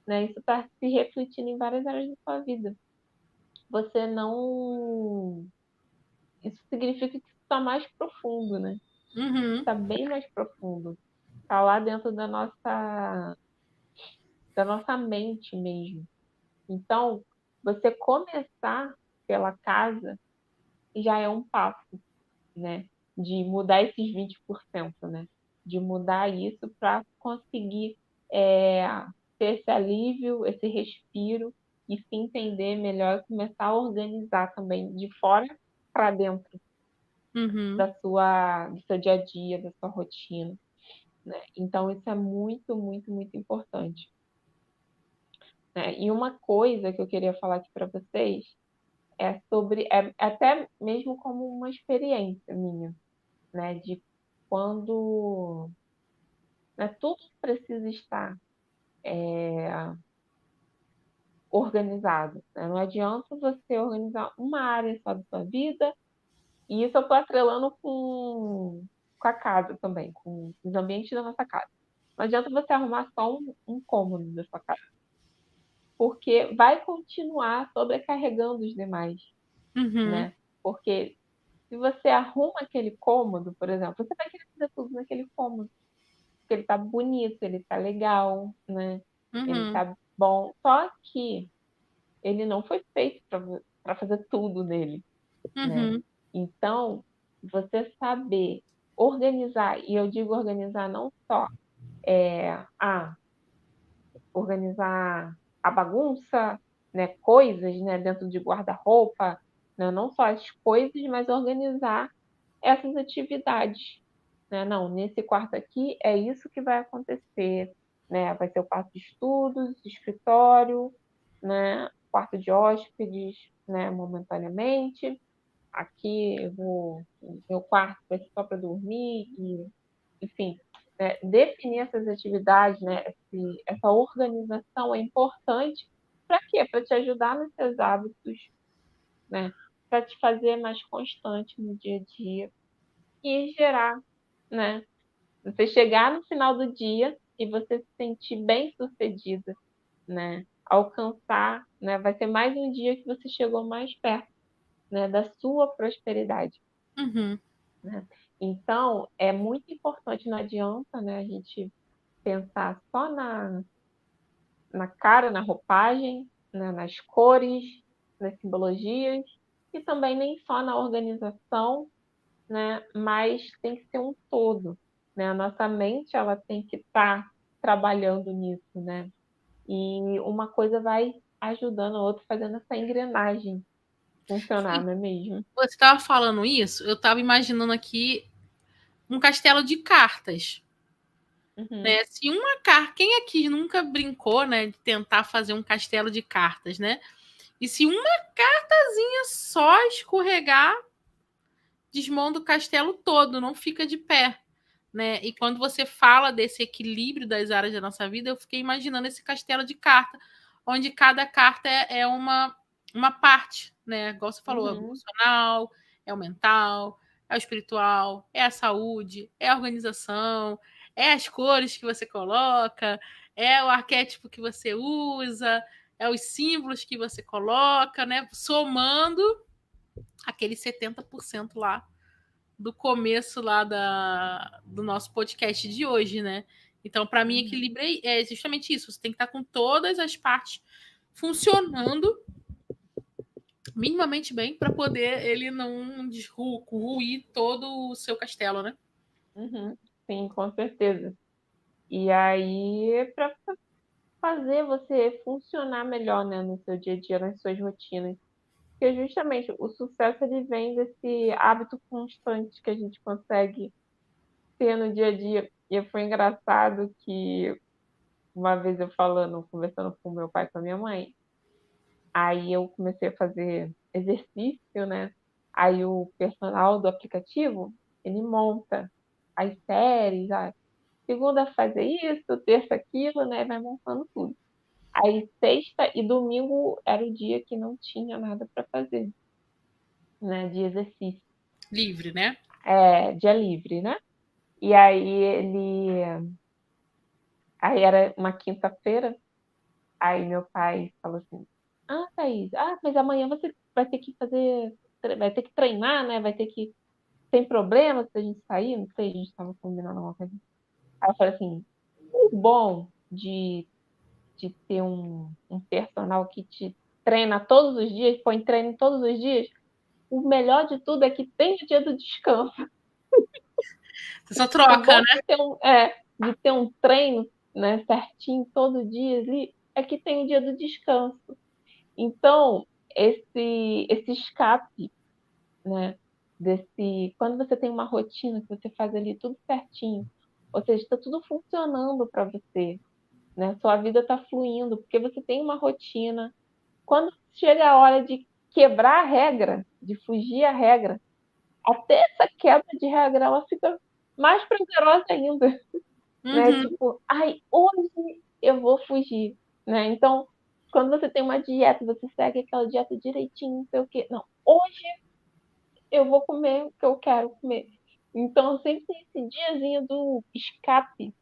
né? Isso está se refletindo em várias áreas da sua vida. Você não. Isso significa que isso está mais profundo, né? Está bem mais profundo. Está lá dentro da nossa mente mesmo. Então, você começar pela casa já é um passo, né? De mudar esses 20%, né? De mudar isso para conseguir é, ter esse alívio, esse respiro e se entender melhor e começar a organizar também de fora para dentro do seu dia a dia, da sua rotina, né? Então, isso é muito, muito, muito importante, né? E uma coisa que eu queria falar aqui para vocês até mesmo como uma experiência minha, né? De quando, né, tudo precisa estar organizado, né? Não adianta você organizar uma área só da sua vida, e isso eu estou atrelando com a casa também, com os ambientes da nossa casa. Não adianta você arrumar só um cômodo da sua casa, porque vai continuar sobrecarregando os demais, né? Porque se você arruma aquele cômodo, por exemplo, você vai querer fazer tudo naquele cômodo, porque ele tá bonito, ele tá legal, né? Ele tá bom. Só que ele não foi feito para fazer tudo nele, né? Então, você saber organizar, e eu digo organizar não só organizar a bagunça, né, coisas, né, dentro de guarda-roupa, né, não só as coisas, mas organizar essas atividades, né? Não, nesse quarto aqui é isso que vai acontecer, né? Vai ser o quarto de estudos, escritório, né? Quarto de hóspedes, né? Momentaneamente. Aqui meu quarto vai ser só para dormir, enfim, né? Definir essas atividades, né? Essa organização é importante para quê? Para te ajudar nos seus hábitos, né? Para te fazer mais constante no dia a dia e gerar, né? Você chegar no final do dia e você se sentir bem-sucedida, né? Alcançar, né? Vai ser mais um dia que você chegou mais perto, né? Da sua prosperidade, né? Então, é muito importante, não adianta, né? A gente pensar só na cara, na roupagem, né? Nas cores, nas simbologias, e também nem só na organização, né? Mas tem que ser um todo, né? A nossa mente ela tem que estar trabalhando nisso, né? E uma coisa vai ajudando a outra, fazendo essa engrenagem funcionar, não é mesmo? Você estava falando isso, eu estava imaginando aqui um castelo de cartas. Uhum. Né? Se uma carta. Quem aqui nunca brincou, né, de tentar fazer um castelo de cartas, né? E se uma cartazinha só escorregar, desmonta o castelo todo, não fica de pé. Né? E quando você fala desse equilíbrio das áreas da nossa vida, eu fiquei imaginando esse castelo de carta, onde cada carta é uma parte, né? Igual você falou, é o emocional, é o mental, é o espiritual, é a saúde, é a organização, é as cores que você coloca, é o arquétipo que você usa, é os símbolos que você coloca, né? Somando aquele 70% lá do começo lá do nosso podcast de hoje, né? Então, para mim, equilíbrio é justamente isso. Você tem que estar com todas as partes funcionando minimamente bem para poder ele não ruir todo o seu castelo, né? Sim, com certeza. E aí, para fazer você funcionar melhor, né, no seu dia a dia, nas suas rotinas. Porque justamente o sucesso ele vem desse hábito constante que a gente consegue ter no dia a dia. E foi engraçado que uma vez eu falando, conversando com meu pai e com a minha mãe, aí eu comecei a fazer exercício, né? Aí o personal do aplicativo, ele monta as séries, segunda fazer isso, terça aquilo, né? Vai montando tudo. Aí sexta e domingo era o dia que não tinha nada para fazer, né? De exercício. Livre, né? É, dia livre, né? E aí ele. Aí era uma quinta-feira, aí meu pai falou assim: Ah, Thaís, mas amanhã você vai ter que fazer. Vai ter que treinar, né? Vai ter que. Tem problema se a gente sair? Não sei, a gente estava combinando alguma coisa. Aí eu falei assim: o bom de ter um personal que te treina todos os dias, põe treino todos os dias, o melhor de tudo é que tem o dia do descanso. Você só O troca, bom né? de ter um treino, né, certinho todo dia ali é que tem o dia do descanso. Então, esse escape, né, quando você tem uma rotina que você faz ali tudo certinho, ou seja, está tudo funcionando para você, né? Sua vida está fluindo porque você tem uma rotina. Quando chega a hora de quebrar a regra, de fugir à regra, até essa quebra de regra ela fica mais prazerosa ainda, né? Uhum, Tipo, hoje eu vou fugir, né? Então, quando você tem uma dieta, você segue aquela dieta direitinho, não sei o quê. Não, hoje eu vou comer o que eu quero comer. Então, sempre tem esse diazinho do escape,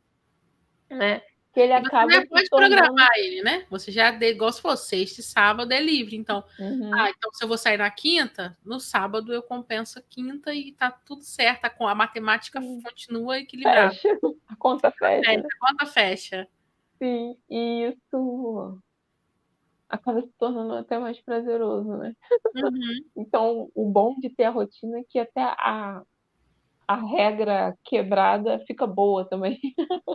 né? Que ele e você acaba já se pode tornando. programar ele, né? Você já, igual se fosse sexta e sábado é livre. Então, Uhum, então se eu vou sair na quinta, no sábado eu compenso a quinta e tá tudo certo. A matemática continua equilibrada. fecha, a conta fecha, Fecha, né? a conta fecha. Sim, e isso acaba se tornando até mais prazeroso, né? Uhum, Então, o bom de ter a rotina é que até a regra quebrada fica boa também.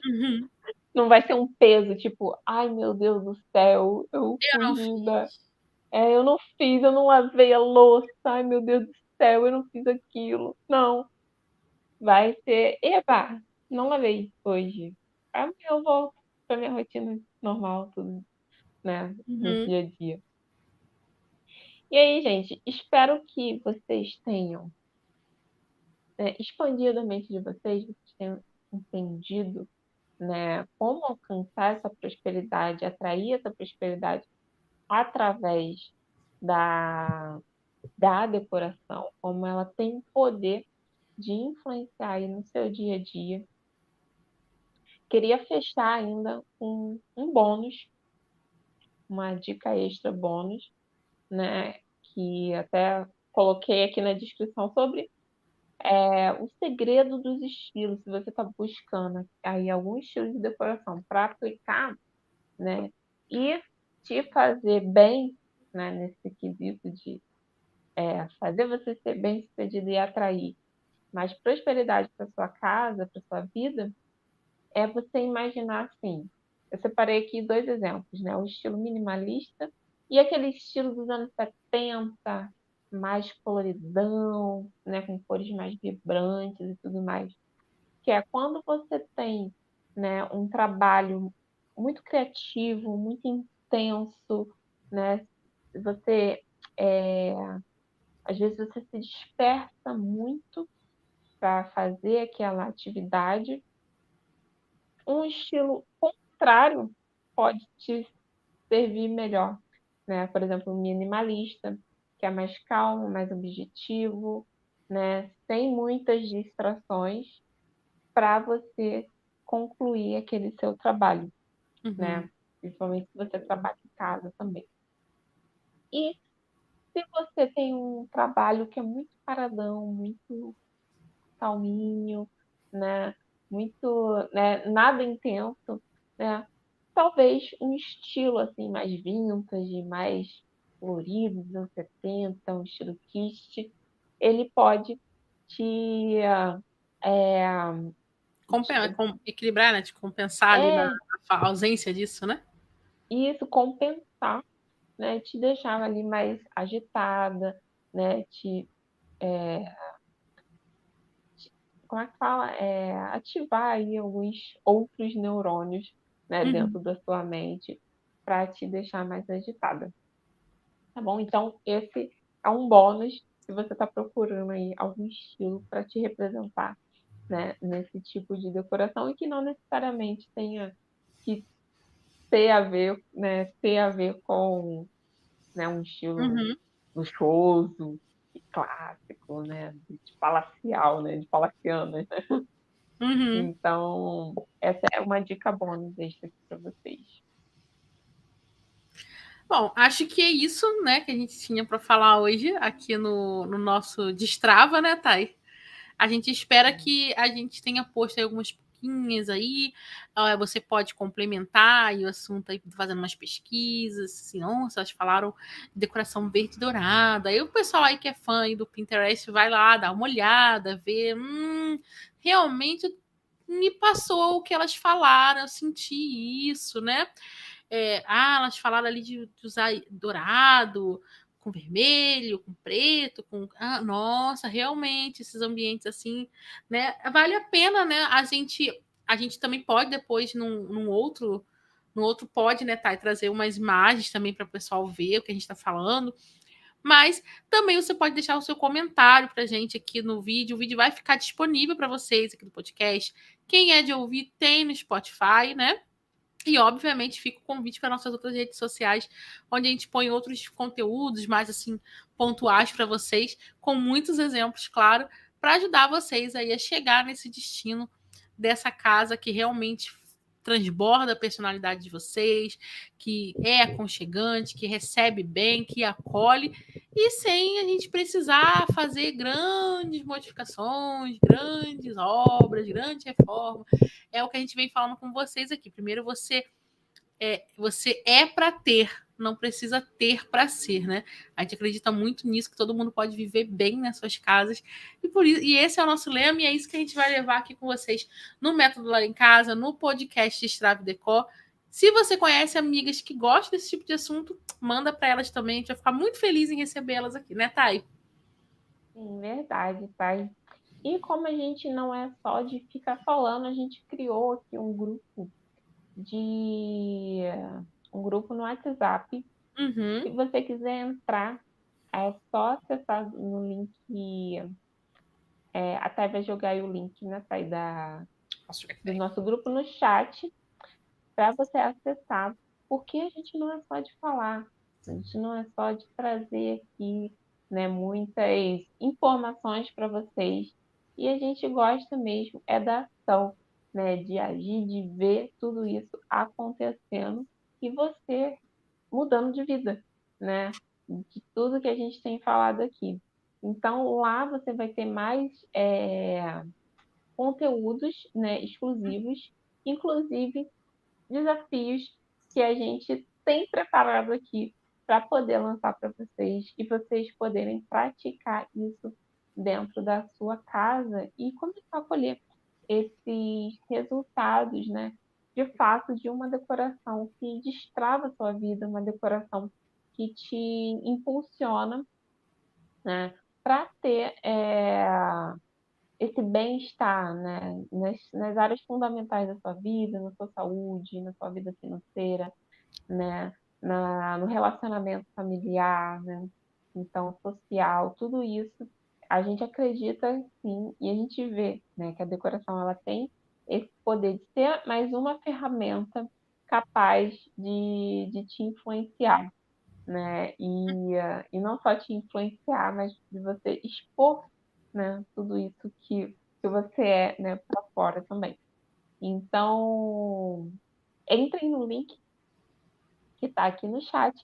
uhum. Não vai ser um peso, tipo, ai meu Deus do céu, eu Eu não fugi da. fiz. Eu não fiz, eu não lavei a louça, ai meu Deus do céu, eu não fiz aquilo. Não, vai ser, eba, não lavei hoje. Amanhã eu volto pra minha rotina normal, tudo, né, no Uhum, dia a dia. E aí, gente, espero que vocês tenham expandido a mente de vocês tenham entendido, né, como alcançar essa prosperidade, atrair essa prosperidade através da, da decoração, como ela tem poder de influenciar aí no seu dia a dia. Queria fechar ainda com um bônus, uma dica extra bônus, né, que até coloquei aqui na descrição sobre o segredo dos estilos. Se você está buscando aí algum estilo de decoração para aplicar, né, e te fazer bem, né, nesse quesito de fazer você ser bem-sucedido e atrair mais prosperidade para sua casa, para sua vida, é você imaginar assim. Eu separei aqui dois exemplos, né? O estilo minimalista e aquele estilo dos anos 70, mais coloridão, né? Com cores mais vibrantes e tudo mais. Que é quando você tem, né, um trabalho muito criativo, muito intenso, né? Você é, Às vezes você se dispersa muito para fazer aquela atividade. Um estilo contrário pode te servir melhor, né? Por exemplo, o minimalista, que é mais calmo, mais objetivo, né? Sem muitas distrações para você concluir aquele seu trabalho, né? Principalmente se você trabalha em casa também. E se você tem um trabalho que é muito paradão, muito calminho, né? Muito, né? Nada intenso, né? Talvez um estilo assim mais vintage, mais florido, dos anos 70, um estilo kitsch, ele pode te Equilibrar, né? De compensar ali é a ausência disso, né? isso compensar, né? Te deixar ali mais agitada, né? Como é que fala? Ativar aí alguns outros neurônios, né, Uhum. dentro da sua mente para te deixar mais agitada. Tá bom? Então, esse é um bônus se você está procurando aí algum estilo para te representar, né, nesse tipo de decoração e que não necessariamente tenha que ter a ver, né, ter a ver com, né, um estilo Uhum. luxuoso e clássico, né, de palacial, né, de palaciana. Uhum. Então, essa é uma dica bônus extra aqui para vocês. Bom, acho que é isso, né, que a gente tinha para falar hoje aqui no nosso Destrava, né, Thay? A gente espera que a gente tenha posto aí algumas pouquinhas aí. Você pode complementar aí o assunto aí fazendo umas pesquisas. Assim, nossa, elas falaram de decoração verde e dourada. Aí o pessoal aí que é fã aí do Pinterest vai lá, dá uma olhada, ver. Realmente me passou o que elas falaram, eu senti isso, né? Elas falaram ali de usar dourado, com vermelho, com preto, com. Nossa, realmente, esses ambientes assim, né? Vale a pena, né? A gente também pode depois, num outro pod, né, tá? E trazer umas imagens também para o pessoal ver o que a gente está falando. Mas também você pode deixar o seu comentário pra gente aqui no vídeo. O vídeo vai ficar disponível para vocês aqui no podcast. Quem é de ouvir tem no Spotify, né? E, obviamente, fica o convite para nossas outras redes sociais, onde a gente põe outros conteúdos mais assim pontuais para vocês, com muitos exemplos, claro, para ajudar vocês aí a chegar nesse destino dessa casa que realmente transborda a personalidade de vocês, que é aconchegante, que recebe bem, que acolhe, e sem a gente precisar fazer grandes modificações, grandes obras, grandes reformas. É o que a gente vem falando com vocês aqui. Primeiro, você é para ter, não precisa ter para ser, né? A gente acredita muito nisso, que todo mundo pode viver bem nas suas casas. E esse é o nosso lema, e é isso que a gente vai levar aqui com vocês no Método Lar em Casa, no podcast Estrave Decor. Se você conhece amigas que gostam desse tipo de assunto, manda para elas também. A gente vai ficar muito feliz em recebê-las aqui, né, Thay? Sim, verdade, pai. E como a gente não é só de ficar falando, a gente criou aqui de um grupo no WhatsApp. Se Uhum. você quiser entrar, é só acessar no link. A Thay vai jogar aí o link, né, Thay, do nosso grupo no chat para você acessar. Porque a gente não é só de falar, a gente não é só de trazer aqui, né, muitas informações para vocês. E a gente gosta mesmo é da ação, né, de agir, de ver tudo isso acontecendo e você mudando de vida, né? De tudo que a gente tem falado aqui. Então, lá você vai ter mais conteúdos, né, exclusivos, inclusive desafios que a gente tem preparado aqui para poder lançar para vocês e vocês poderem praticar isso dentro da sua casa e começar a colher esses resultados, né? De fato, de uma decoração que destrava a sua vida, uma decoração que te impulsiona, né? Para ter esse bem-estar, né? Nas áreas fundamentais da sua vida, na sua saúde, na sua vida financeira, né? No relacionamento familiar, né? então social, tudo isso, a gente acredita sim, e a gente vê, né, que a decoração ela tem esse poder de ser mais uma ferramenta capaz de te influenciar, né? E não só te influenciar, mas de você expor, né, tudo isso que você é, né, para fora também. Então, entrem no link que está aqui no chat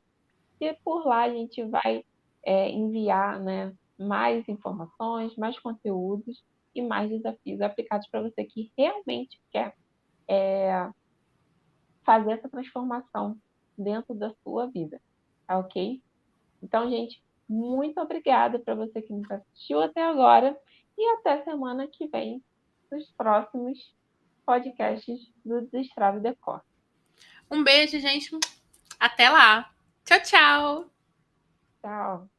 e por lá a gente vai enviar, né, mais informações, mais conteúdos e mais desafios aplicados para você que realmente quer fazer essa transformação dentro da sua vida, tá ok? Então, gente, muito obrigada para você que nos assistiu até agora e até semana que vem nos próximos podcasts do Destrave Decor. Um beijo, gente. Até lá. Tchau, tchau. Tchau!